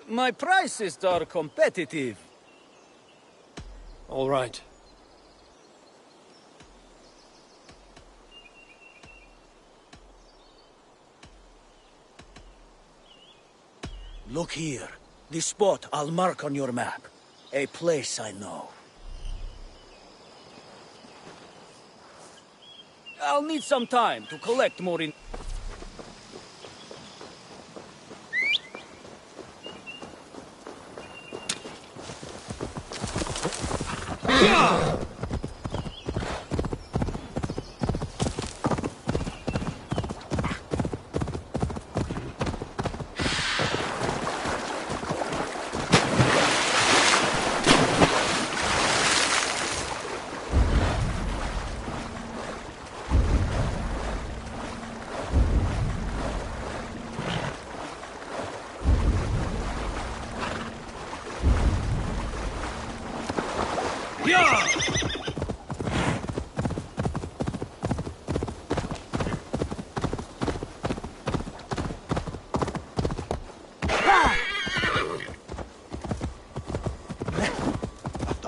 My prices are competitive. All right. Look here. This spot I'll mark on your map. A place I know. I'll need some time to collect more in...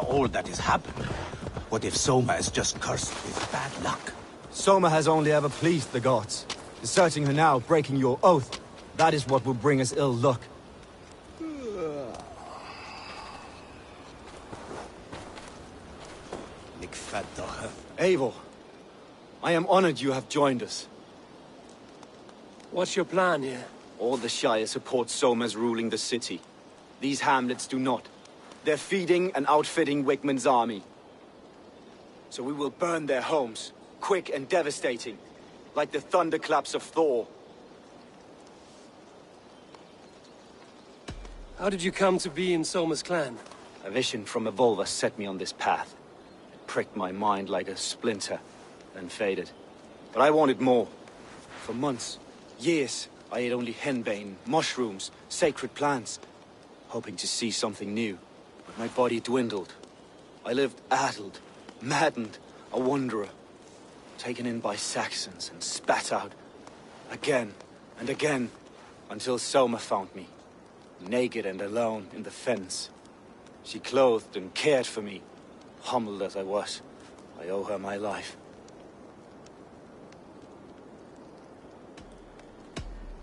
All that has happened. What if Soma is just cursed with bad luck? Soma has only ever pleased the gods. Deserting her now, breaking your oath, that is what will bring us ill luck. Eivor, I am honored you have joined us. What's your plan here? All the Shire support Soma's ruling the city. These hamlets do not. They're feeding and outfitting Wigmund's army. So we will burn their homes, quick and devastating, like the thunderclaps of Thor. How did you come to be in Soma's clan? A vision from Evolva set me on this path. It pricked my mind like a splinter, then faded. But I wanted more. For months, years, I ate only henbane, mushrooms, sacred plants, hoping to see something new. But my body dwindled. I lived addled, maddened, a wanderer, taken in by Saxons and spat out, again and again, until Soma found me, naked and alone in the fens. She clothed and cared for me, Humbled as I was, I owe her my life.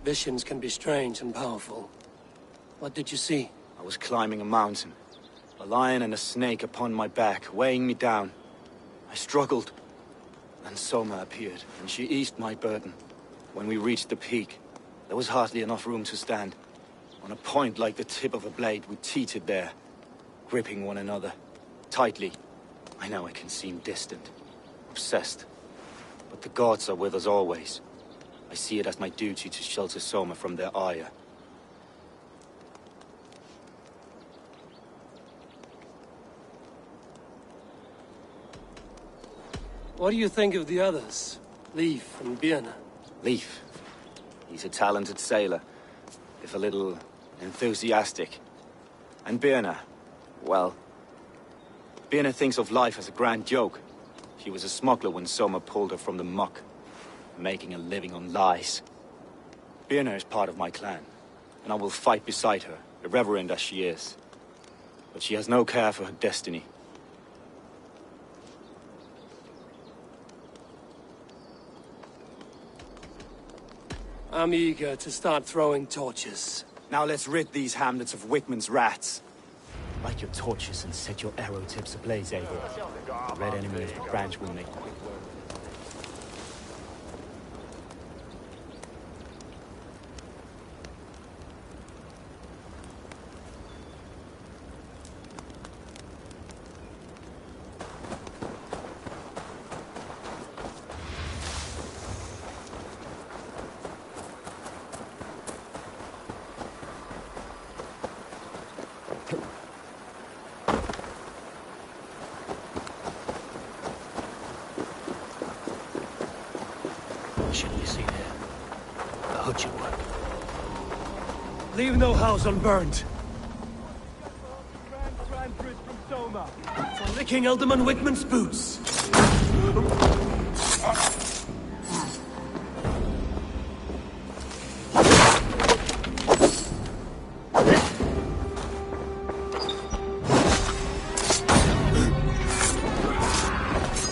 Visions can be strange and powerful. What did you see? I was climbing a mountain. A lion and a snake upon my back, weighing me down. I struggled. Then Soma appeared, and she eased my burden. When we reached the peak, there was hardly enough room to stand. On a point like the tip of a blade, we teetered there, gripping one another, tightly. I know I can seem distant, obsessed, but the gods are with us always. I see it as my duty to shelter Soma from their ire. What do you think of the others? Leif and Birna? Leif. He's a talented sailor, if a little enthusiastic. And Birna, well, Birna thinks of life as a grand joke. She was a smuggler when Soma pulled her from the muck, making a living on lies. Birna is part of my clan, and I will fight beside her, irreverent as she is. But she has no care for her destiny. I'm eager to start throwing torches. Now let's rid these hamlets of Wigman's rats. Light your torches and set your arrow tips ablaze, Eivor. The red enemy of the branch will make quick work. Leave no house unburned. For licking Alderman Wigman's boots.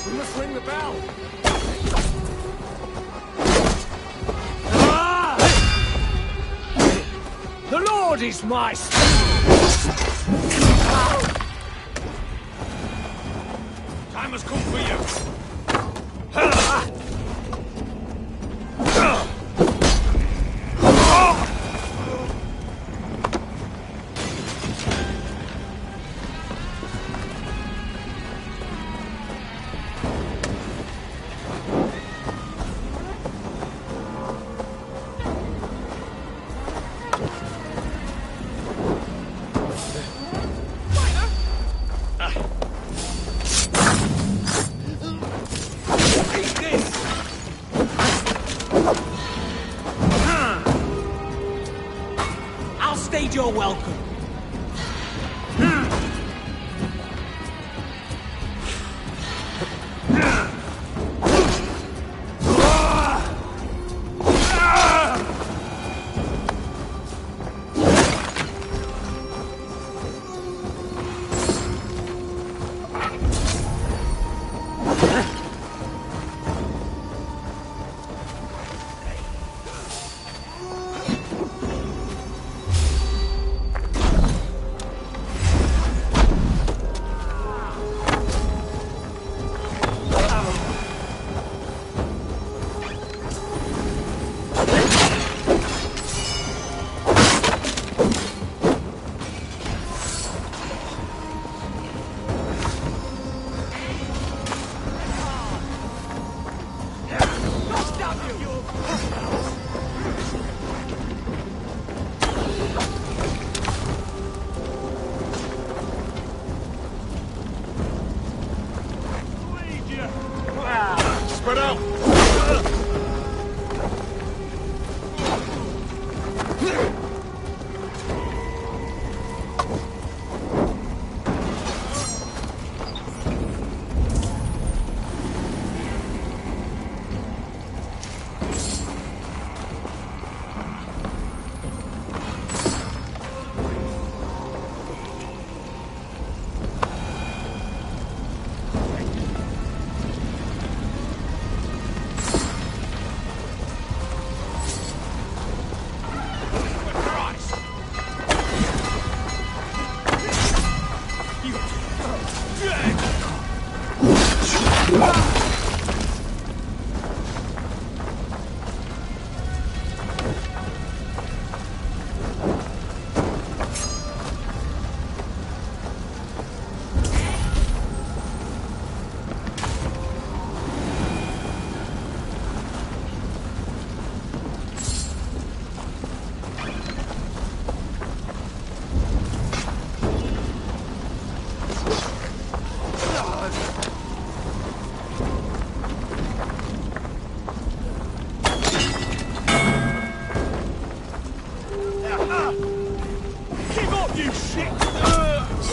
We must ring the bell. The Lord is my time has come for you. You're welcome. Spread out!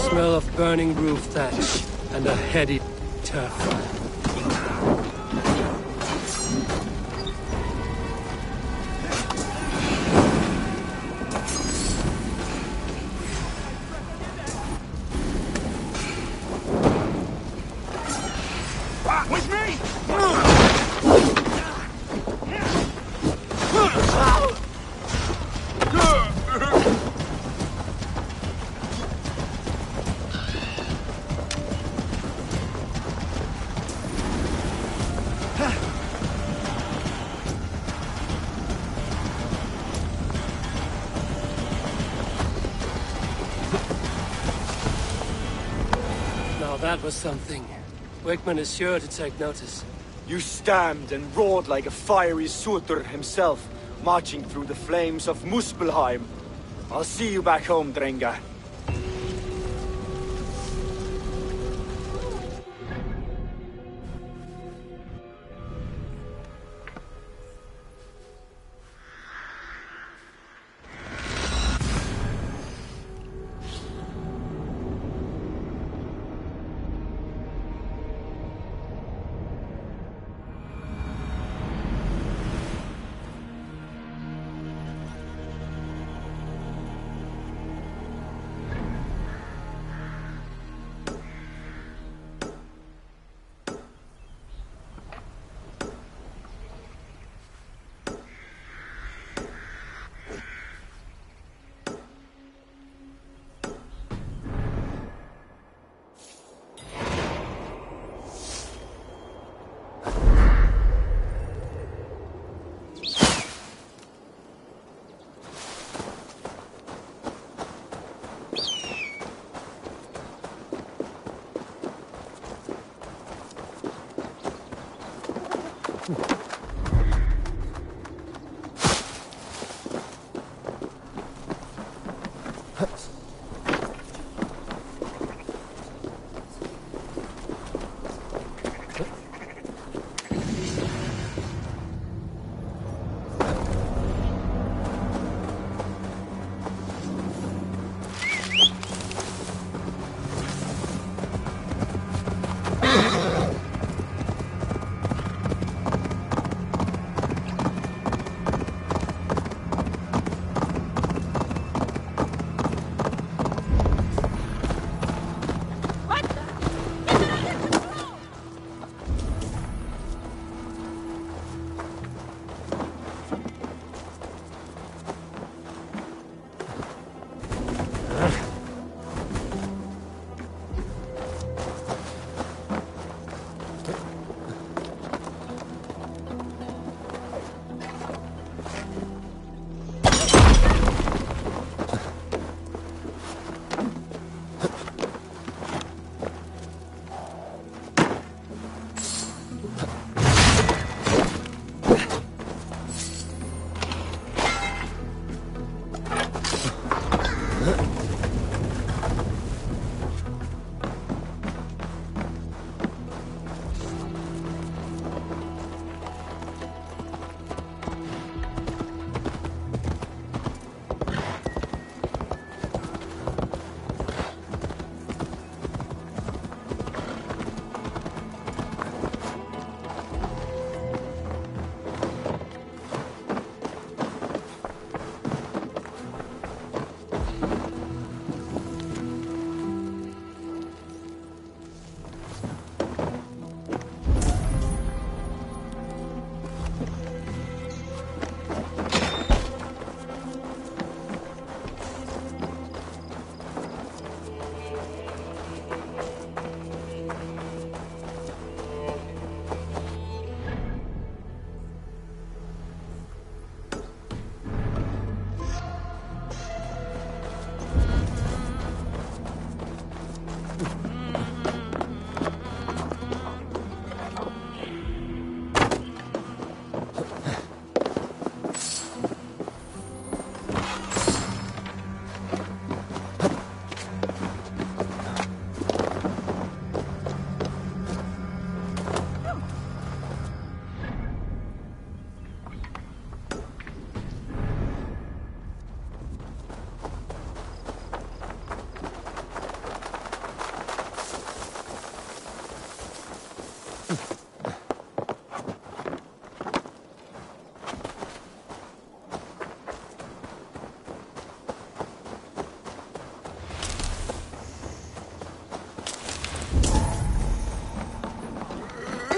Smell of burning roof thatch and a heady turf. With me! Now that was something. Wickman is sure to take notice. You stamped and roared like a fiery Surtur himself, marching through the flames of Muspelheim. I'll see you back home, Drenga.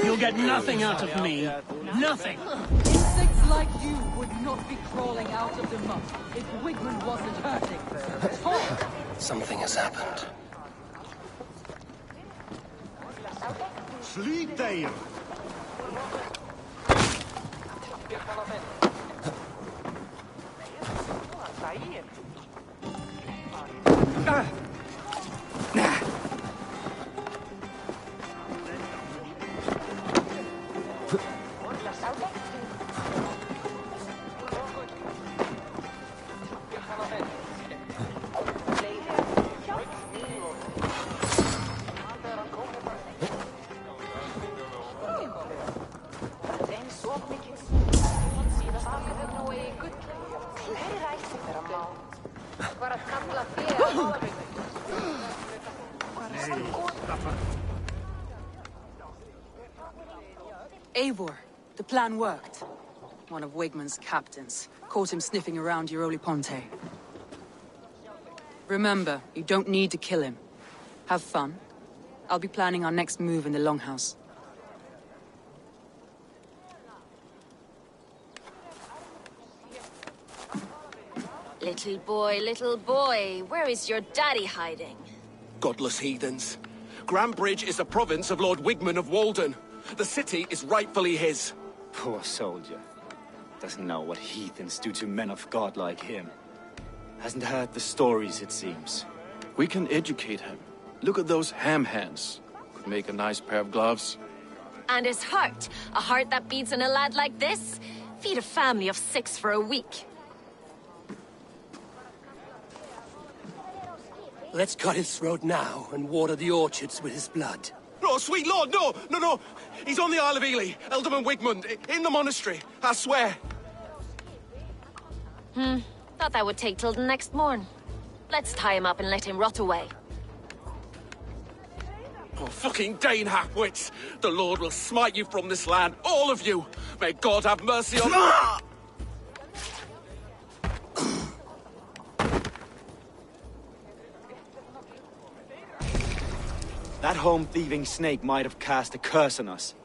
You'll get nothing out of me. Nothing! Insects like you would not be crawling out of the muck if Wigmund wasn't hurting. Something has happened. Sleep there! Eivor, the plan worked. One of Wigmund's captains caught him sniffing around Euroli Ponte. Remember, you don't need to kill him. Have fun. I'll be planning our next move in the Longhouse. Little boy, where is your daddy hiding? Godless heathens. Grantebridge is a province of Lord Wigmund of Walden. The city is rightfully his. Poor soldier. Doesn't know what heathens do to men of God like him. Hasn't heard the stories, it seems. We can educate him. Look at those ham hands. Could make a nice pair of gloves. And his heart. A heart that beats in a lad like this? Feed a family of 6 for a week. Let's cut his throat now and water the orchards with his blood. Oh, sweet lord, no! He's on the Isle of Ely, Ealdorman Wigmund, in the monastery, I swear. Thought that would take till the next morn. Let's tie him up and let him rot away. Oh, fucking Dane half-wits! The Lord will smite you from this land, all of you! May God have mercy on... That home-thieving snake might have cast a curse on us.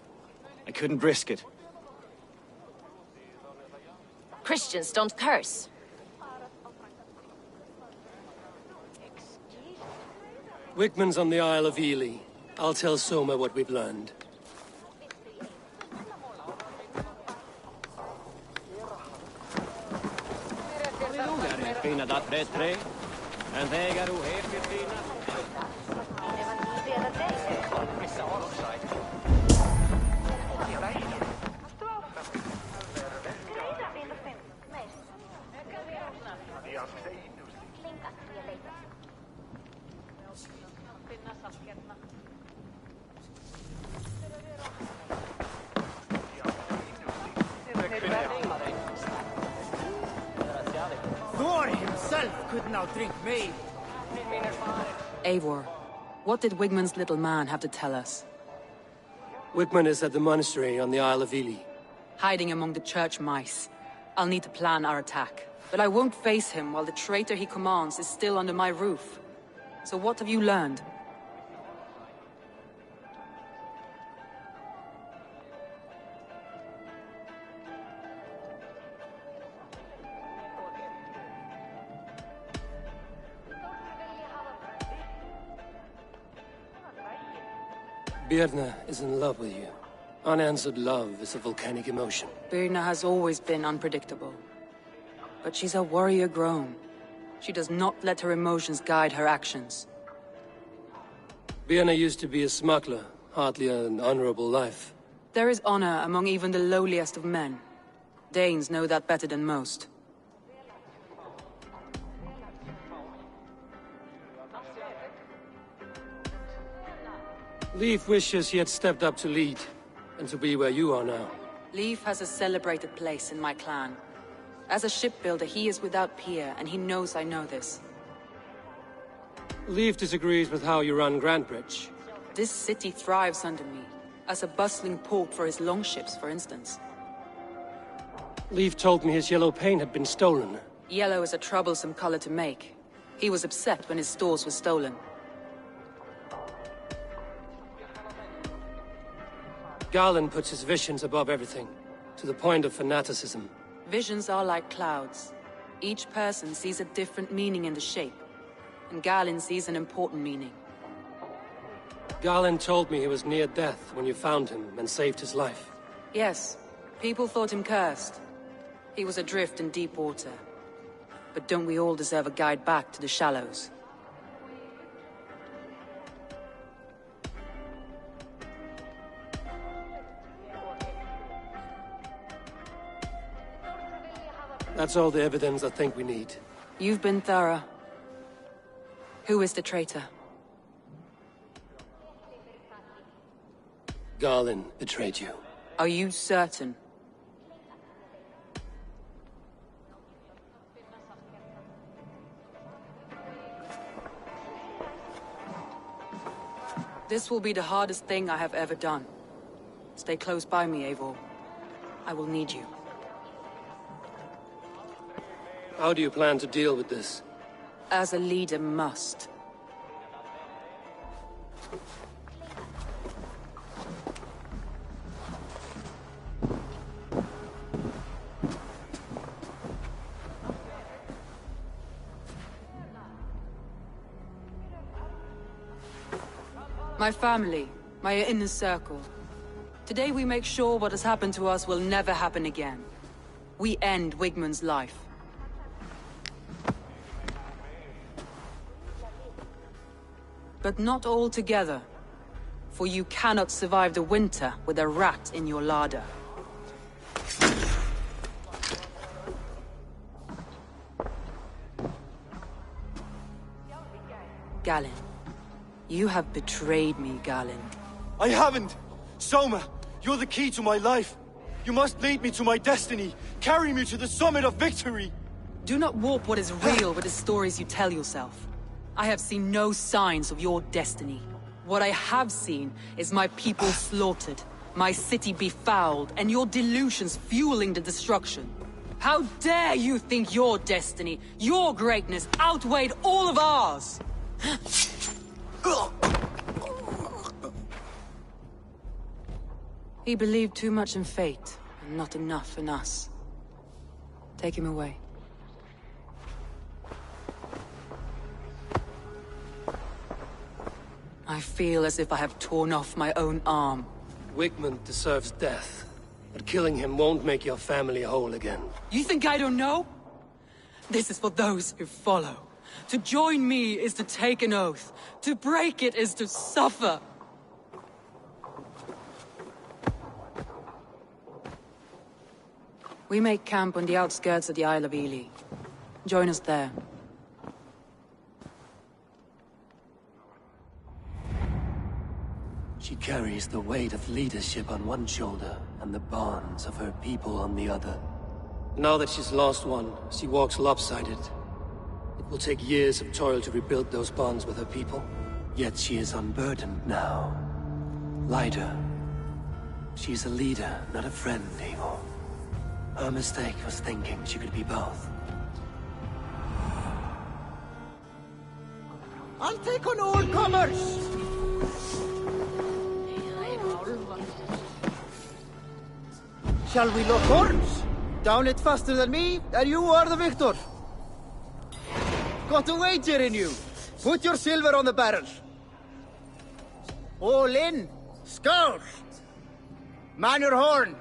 I couldn't risk it. Christians don't curse. Wigmund's on the Isle of Ely. I'll tell Soma what we've learned. Thor himself couldn't outdrink me. Eivor, what did Wigmund's little man have to tell us? Wigmund is at the monastery on the Isle of Ely. Hiding among the church mice. I'll need to plan our attack. But I won't face him while the traitor he commands is still under my roof. So what have you learned? Birna is in love with you. Unanswered love is a volcanic emotion. Birna has always been unpredictable. But she's a warrior grown. She does not let her emotions guide her actions. Birna used to be a smuggler, hardly an honorable life. There is honor among even the lowliest of men. Danes know that better than most. Leif wishes he had stepped up to lead, and to be where you are now. Leif has a celebrated place in my clan. As a shipbuilder, he is without peer, and he knows I know this. Leif disagrees with how you run Grantebridge. This city thrives under me. As a bustling port for his longships, for instance. Leif told me his yellow paint had been stolen. Yellow is a troublesome color to make. He was upset when his stores were stolen. Garland puts his visions above everything, to the point of fanaticism. Visions are like clouds. Each person sees a different meaning in the shape, and Garland sees an important meaning. Garland told me he was near death when you found him and saved his life. Yes, people thought him cursed. He was adrift in deep water. But don't we all deserve a guide back to the shallows? That's all the evidence I think we need. You've been thorough. Who is the traitor? Garland betrayed you. Are you certain? This will be the hardest thing I have ever done. Stay close by me, Eivor. I will need you. How do you plan to deal with this? As a leader must. My family, my inner circle. Today we make sure what has happened to us will never happen again. We end Wigmund's life. But not all together, for you cannot survive the winter with a rat in your larder. Galen, you have betrayed me, Galen. I haven't! Soma, you're the key to my life. You must lead me to my destiny. Carry me to the summit of victory. Do not warp what is real with the stories you tell yourself. I have seen no signs of your destiny. What I have seen is my people slaughtered, my city befouled, and your delusions fueling the destruction. How dare you think your destiny, your greatness, outweighed all of ours? He believed too much in fate, and not enough in us. Take him away. I feel as if I have torn off my own arm. Wigmund deserves death, but killing him won't make your family whole again. You think I don't know? This is for those who follow. To join me is to take an oath. To break it is to suffer. We make camp on the outskirts of the Isle of Ely. Join us there. She carries the weight of leadership on one shoulder and the bonds of her people on the other. Now that she's lost one, she walks lopsided. It will take years of toil to rebuild those bonds with her people. Yet she is unburdened now. Lighter. She's a leader, not a friend, Eivor. Her mistake was thinking she could be both. I'll take on all comers! Shall we lock horns? Down it faster than me, and you are the victor. Got a wager in you. Put your silver on the barrel. All in. Skull. Man your horn.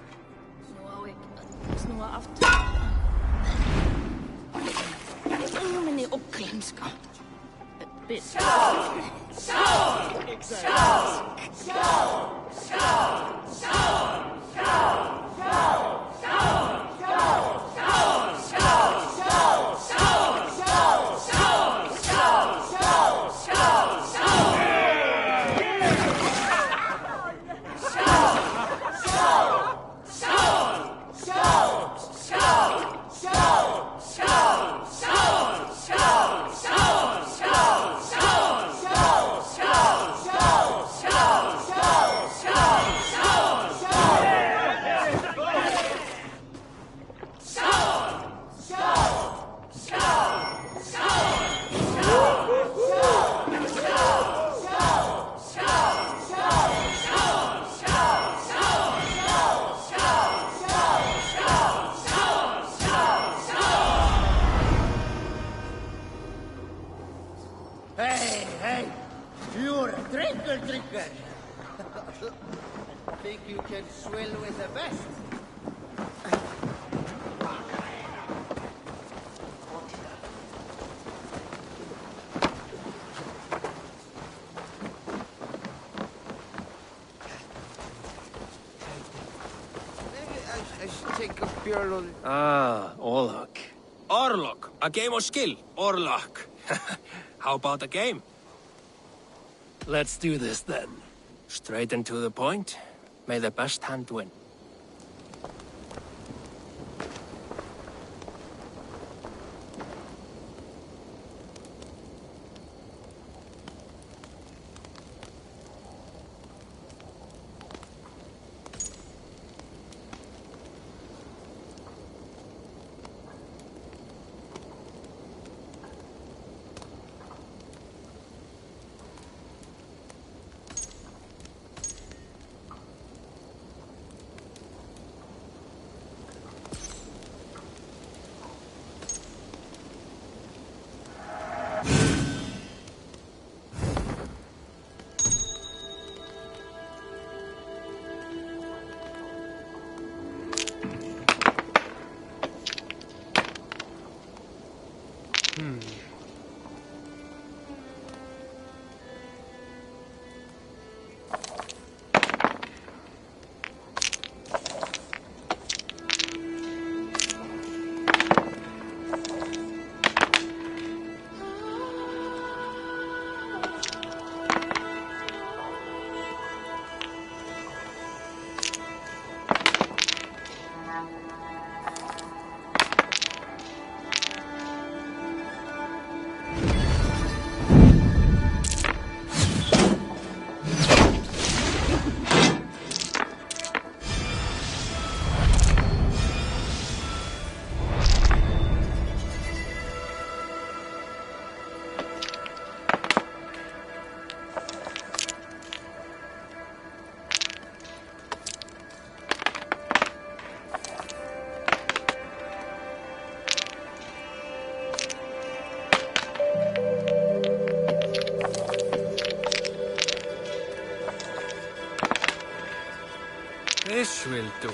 Think you can swill with the best? I should take up your... Ah, Orlok. Orlok, a game of skill. Orlok. How about a game? Let's do this then. Straight and to the point. May the best hand win. This will do.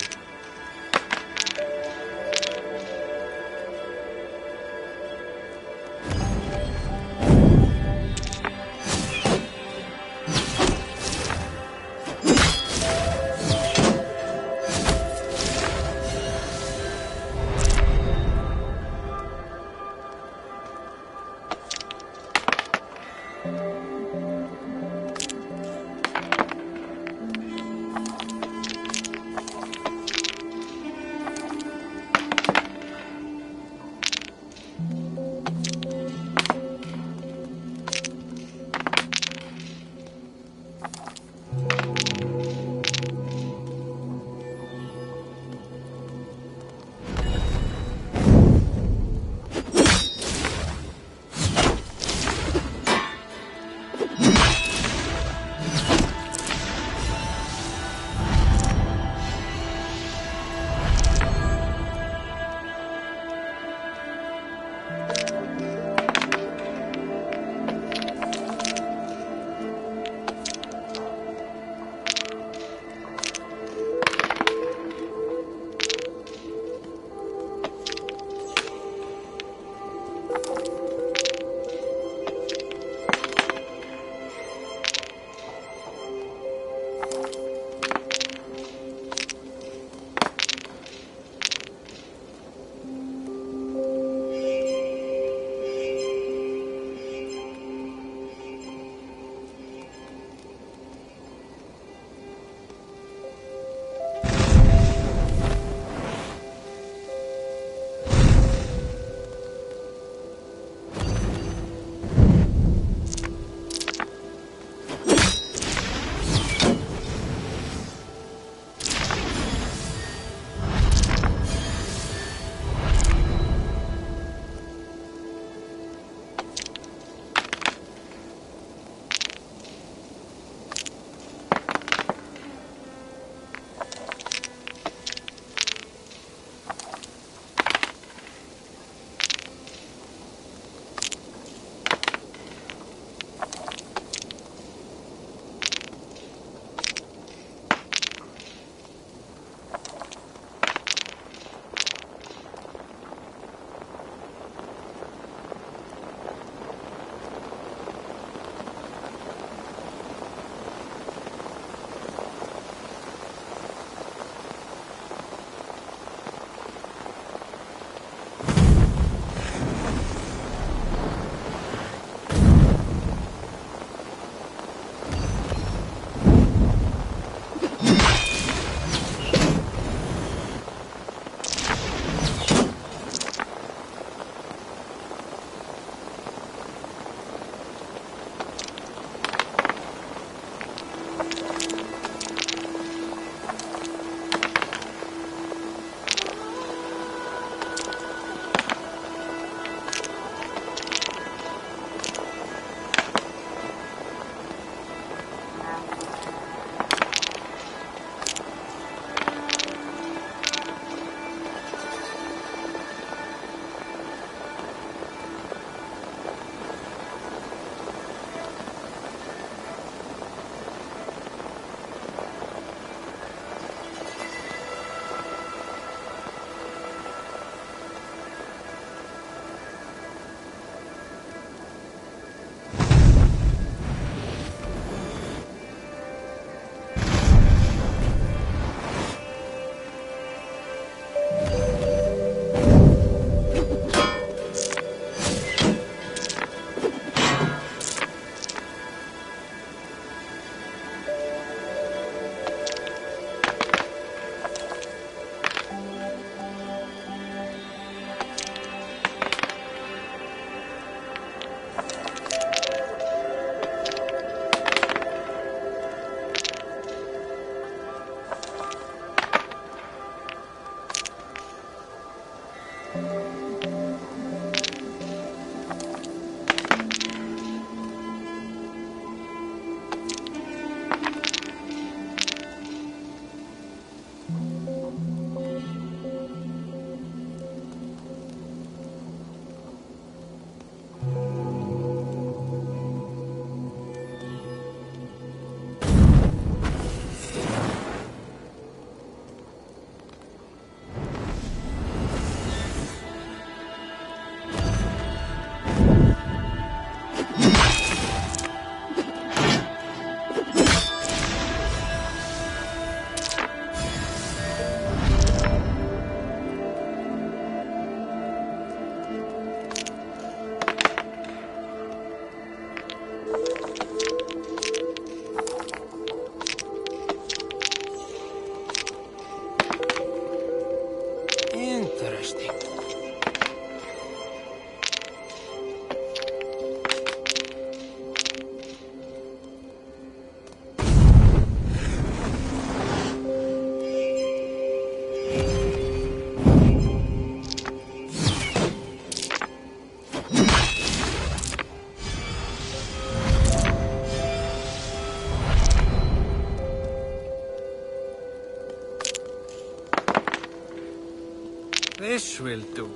This will do.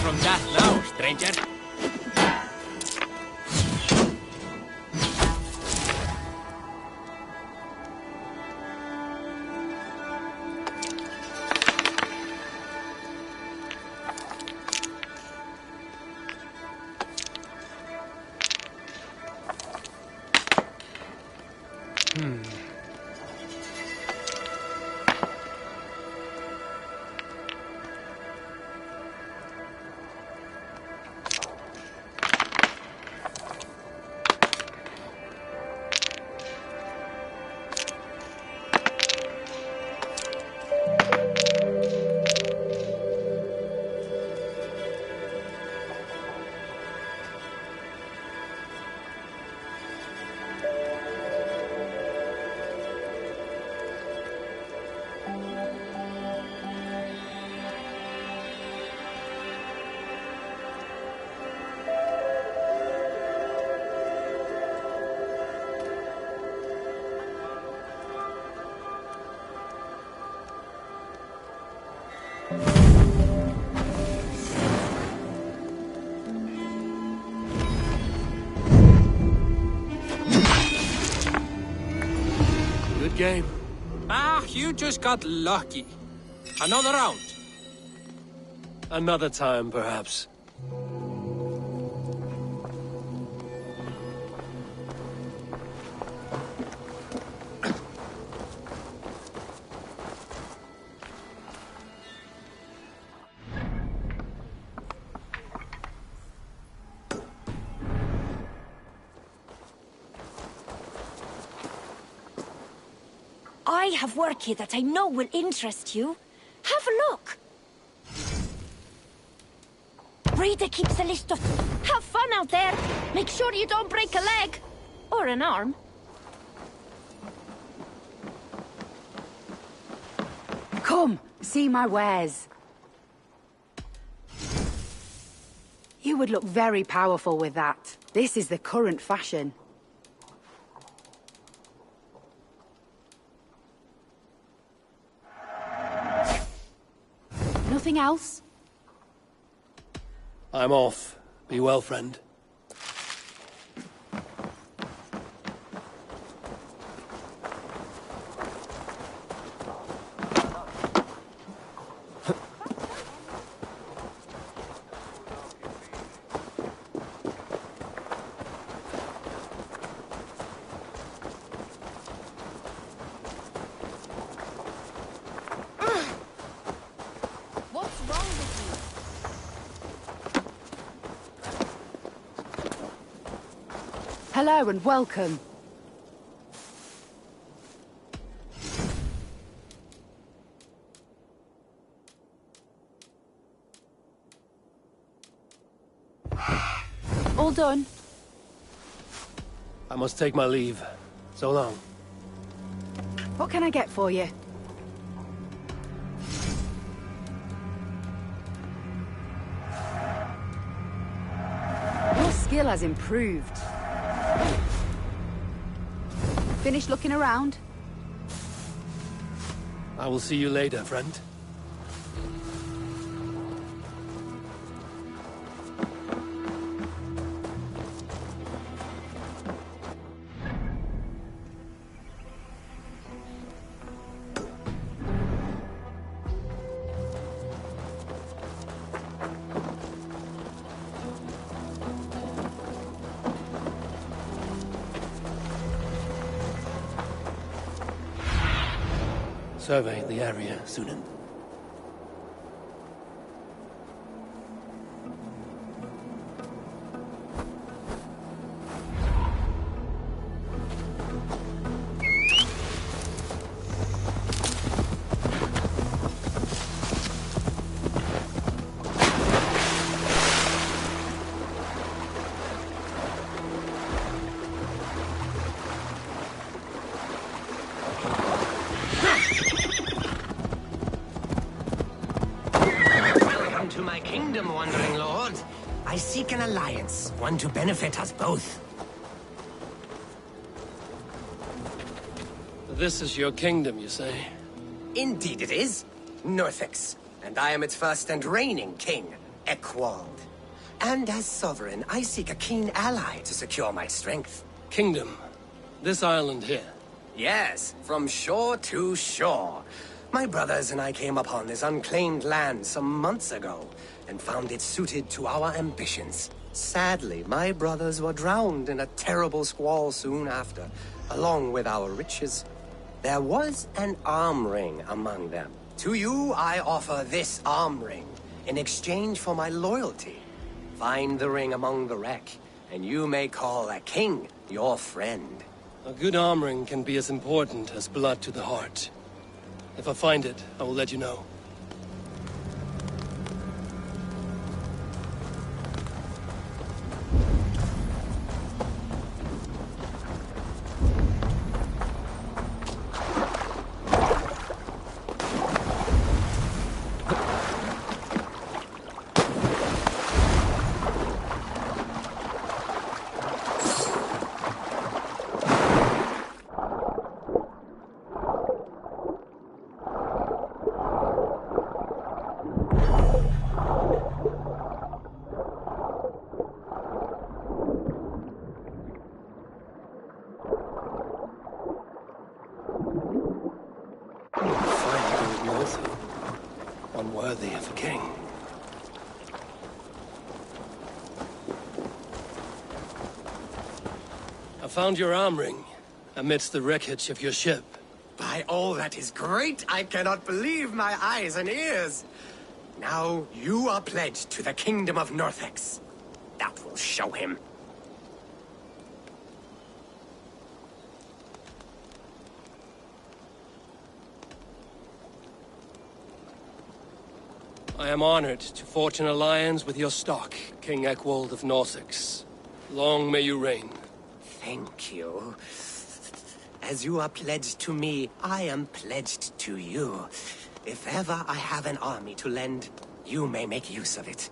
From that now, stranger. Good game. Ah, you just got lucky. Another round. Another time, perhaps. I have work here that I know will interest you. Have a look. Breda keeps a list of... Have fun out there. Make sure you don't break a leg. Or an arm. Come, see my wares. You would look very powerful with that. This is the current fashion. Nothing else? I'm off. Be well, friend. Hello and welcome. All done. I must take my leave. So long. What can I get for you? Your skill has improved. Finished looking around? I will see you later, friend. Survey the area, Sunan. alliance, one to benefit us both. This is your kingdom, you say? Indeed it is. Northix, and I am its first and reigning king, Eckwald. And as sovereign, I seek a keen ally to secure my strength. Kingdom? This island here? Yes, from shore to shore. My brothers and I came upon this unclaimed land some months ago, and found it suited to our ambitions. Sadly, my brothers were drowned in a terrible squall soon after, along with our riches. There was an arm ring among them. To you, I offer this arm ring, in exchange for my loyalty. Find the ring among the wreck, and you may call a king your friend. A good arm ring can be as important as blood to the heart. If I find it, I will let you know. Unworthy of a king. I found your arm ring amidst the wreckage of your ship. By all that is great, I cannot believe my eyes and ears. Now you are pledged to the kingdom of Northix. That will show him. I am honored to forge an alliance with your stock, King Eckwald of Northix. Long may you reign. Thank you. As you are pledged to me, I am pledged to you. If ever I have an army to lend, you may make use of it.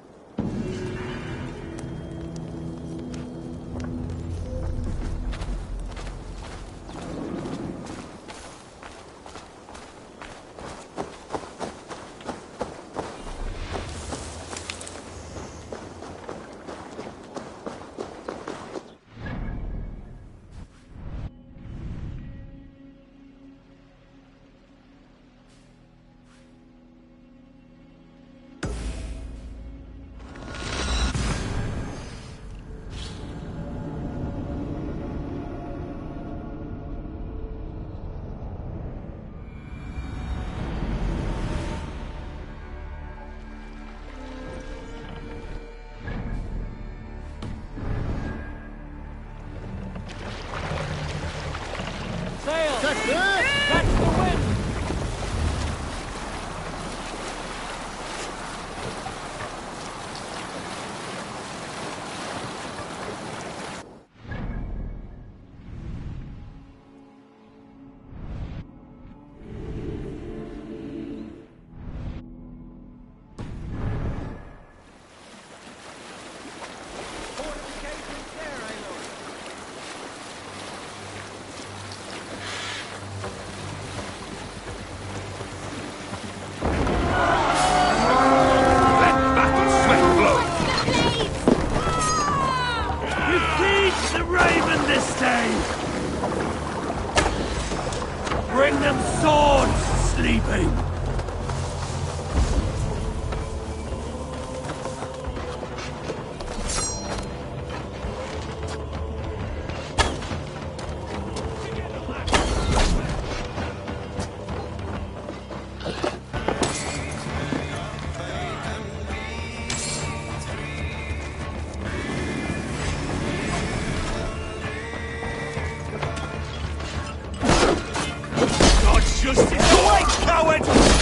Bring them swords, sleeping! Justice! Awake, coward!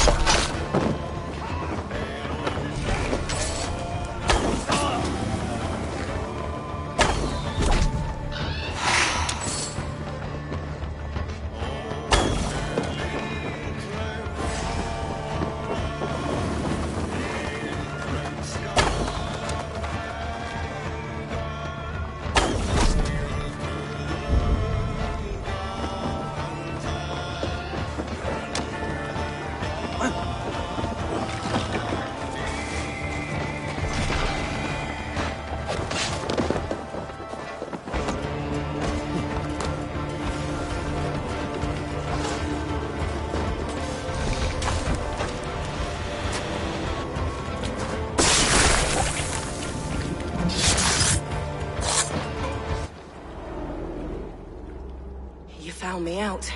found me out.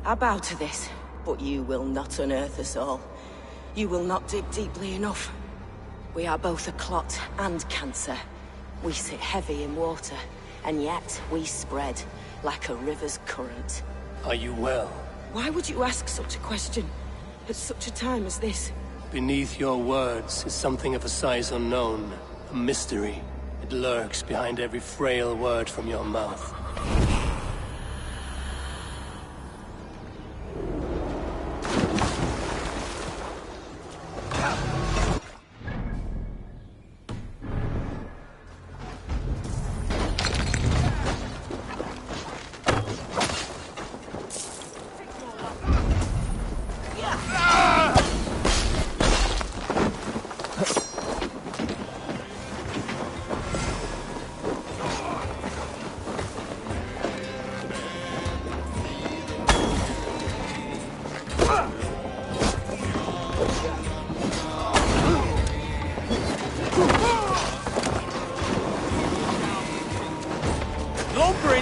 I bow to this, but you will not unearth us all. You will not dig deeply enough. We are both a clot and cancer. We sit heavy in water, and yet we spread like a river's current. Are you well? Why would you ask such a question at such a time as this? Beneath your words is something of a size unknown, a mystery. It lurks behind every frail word from your mouth.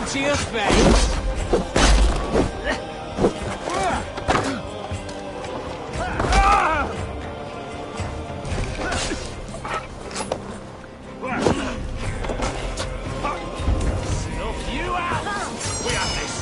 To your face. Snuff you out! We have this!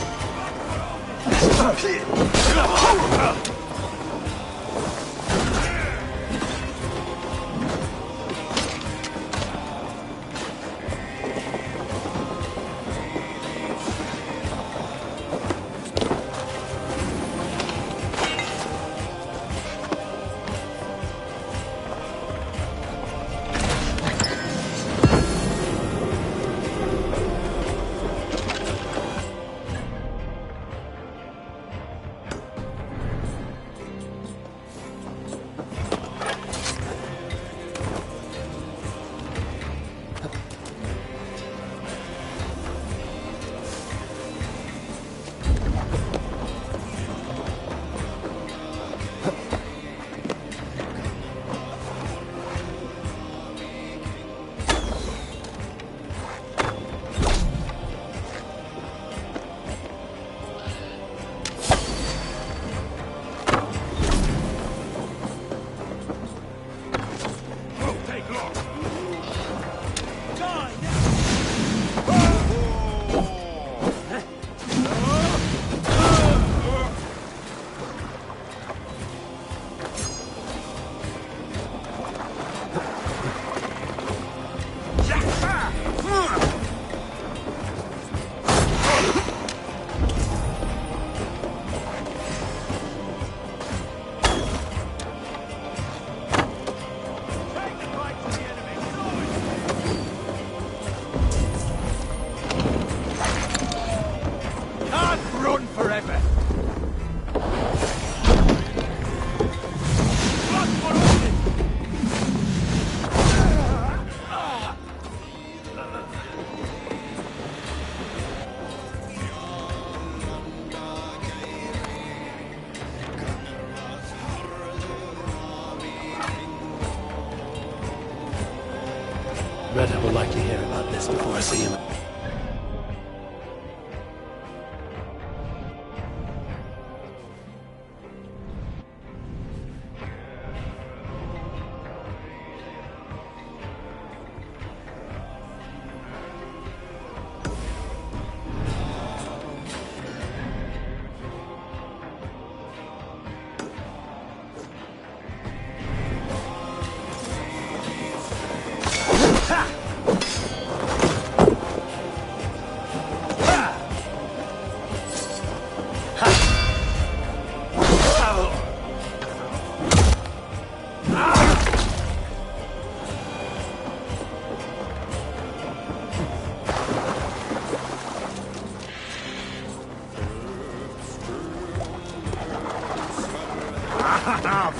Retta will likely hear about this before I see him.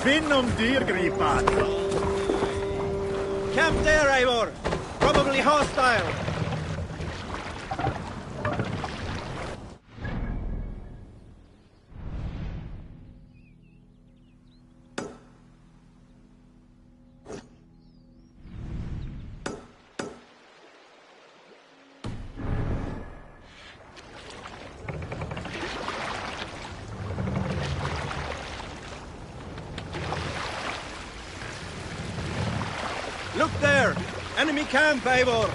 Finn dyrgripar! Camp there, Eivor! Probably hostile! there! Enemy camp, Eivor!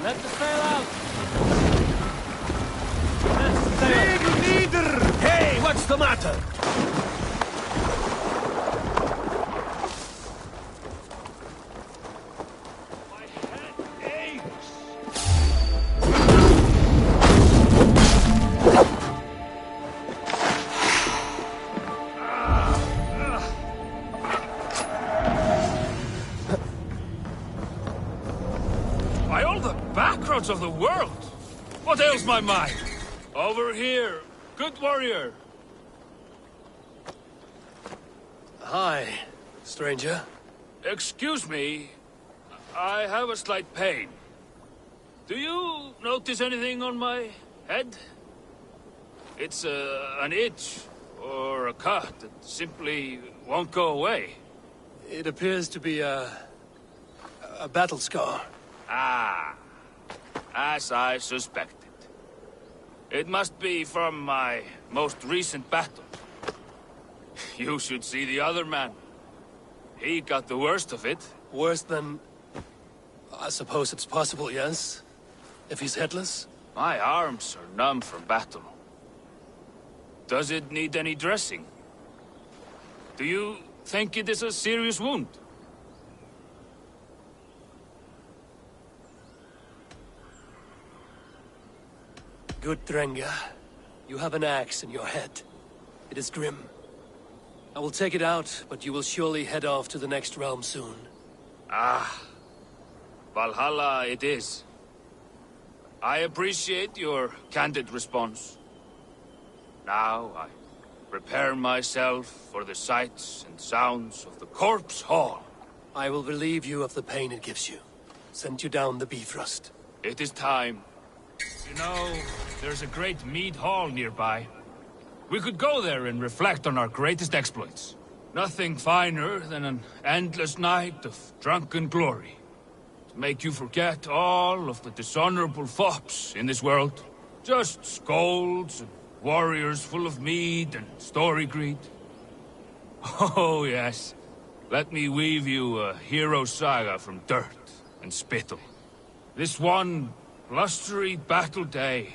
Let the sail out! Big leader! Hey, what's the matter? By all the backroads of the world! What ails my mind? Over here, good warrior. Hi, stranger. Excuse me, I have a slight pain. Do you notice anything on my head? It's an itch or a cut that simply won't go away. It appears to be a battle scar. Ah, as I suspected. It must be from my most recent battle. You should see the other man. He got the worst of it. Worse than... I suppose it's possible, yes? If he's headless? My arms are numb from battle. Does it need any dressing? Do you think it is a serious wound? Good Drenga. You have an axe in your head. It is grim. I will take it out, but you will surely head off to the next realm soon. Ah, Valhalla it is. I appreciate your candid response. Now I prepare myself for the sights and sounds of the Corpse Hall. I will relieve you of the pain it gives you. Send you down the Bifrost. It is time. You know, there's a great mead hall nearby. We could go there and reflect on our greatest exploits. Nothing finer than an endless night of drunken glory. To make you forget all of the dishonorable fops in this world. Just scolds and warriors full of mead and story greed. Oh, yes. Let me weave you a hero saga from dirt and spittle. This one blustery battle day.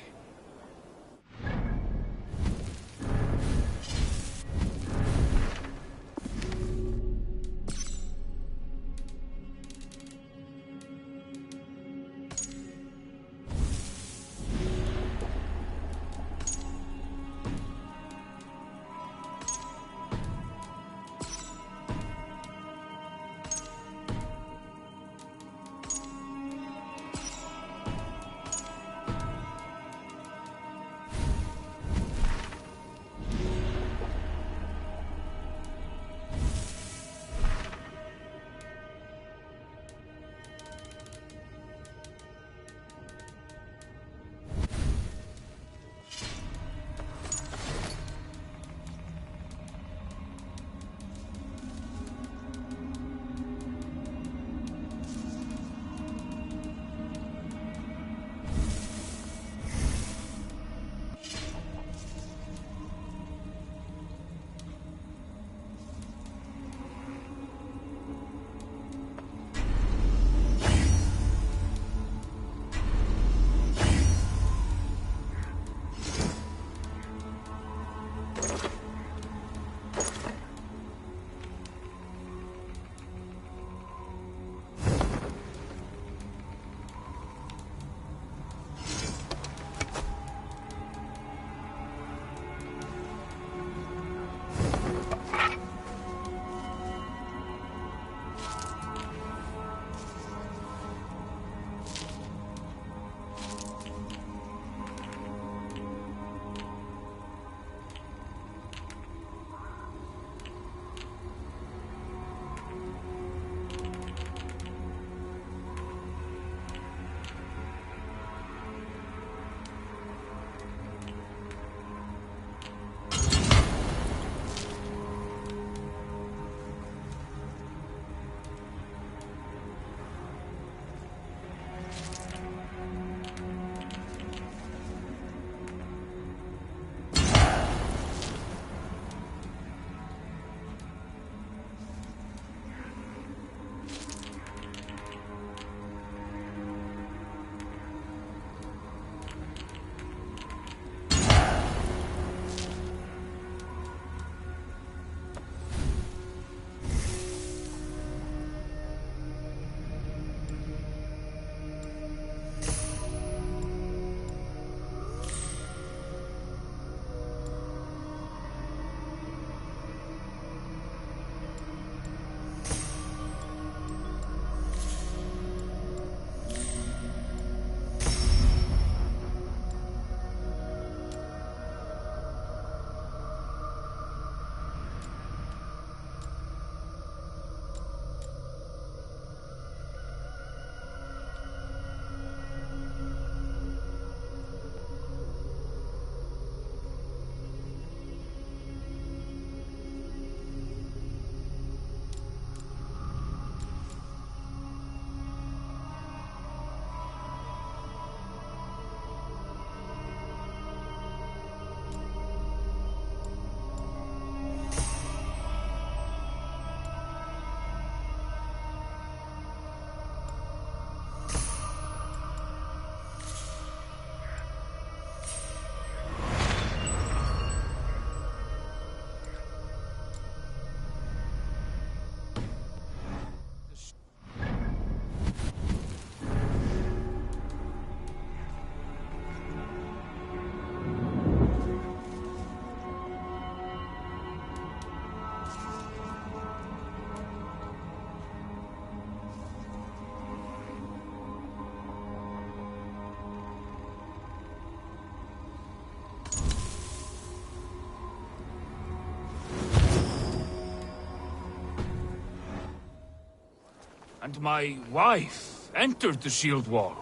and my wife entered the shield wall.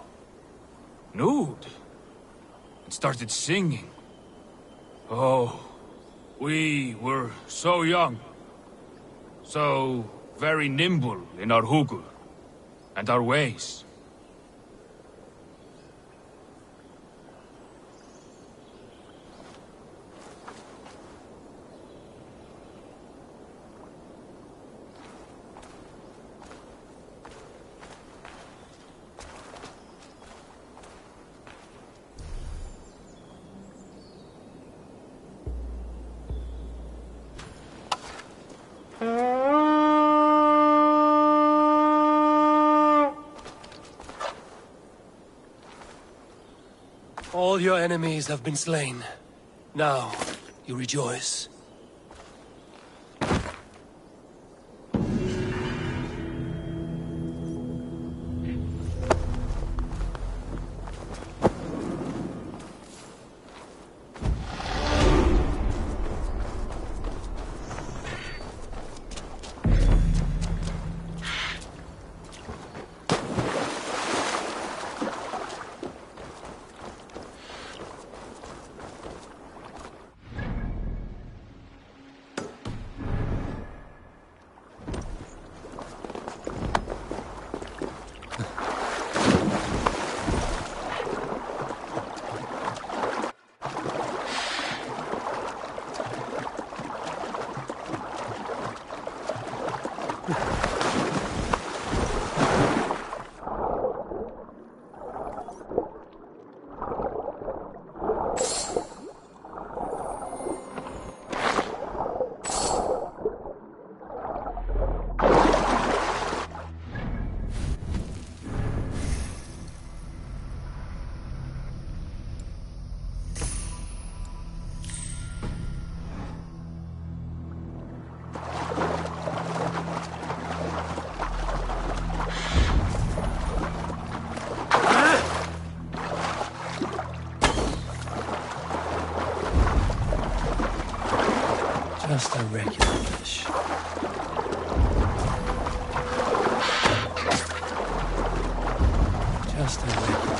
Nude. And started singing. Oh, we were so young. So very nimble in our hugul and our ways. All your enemies have been slain. Now, you rejoice. Just a regular fish. Just a regular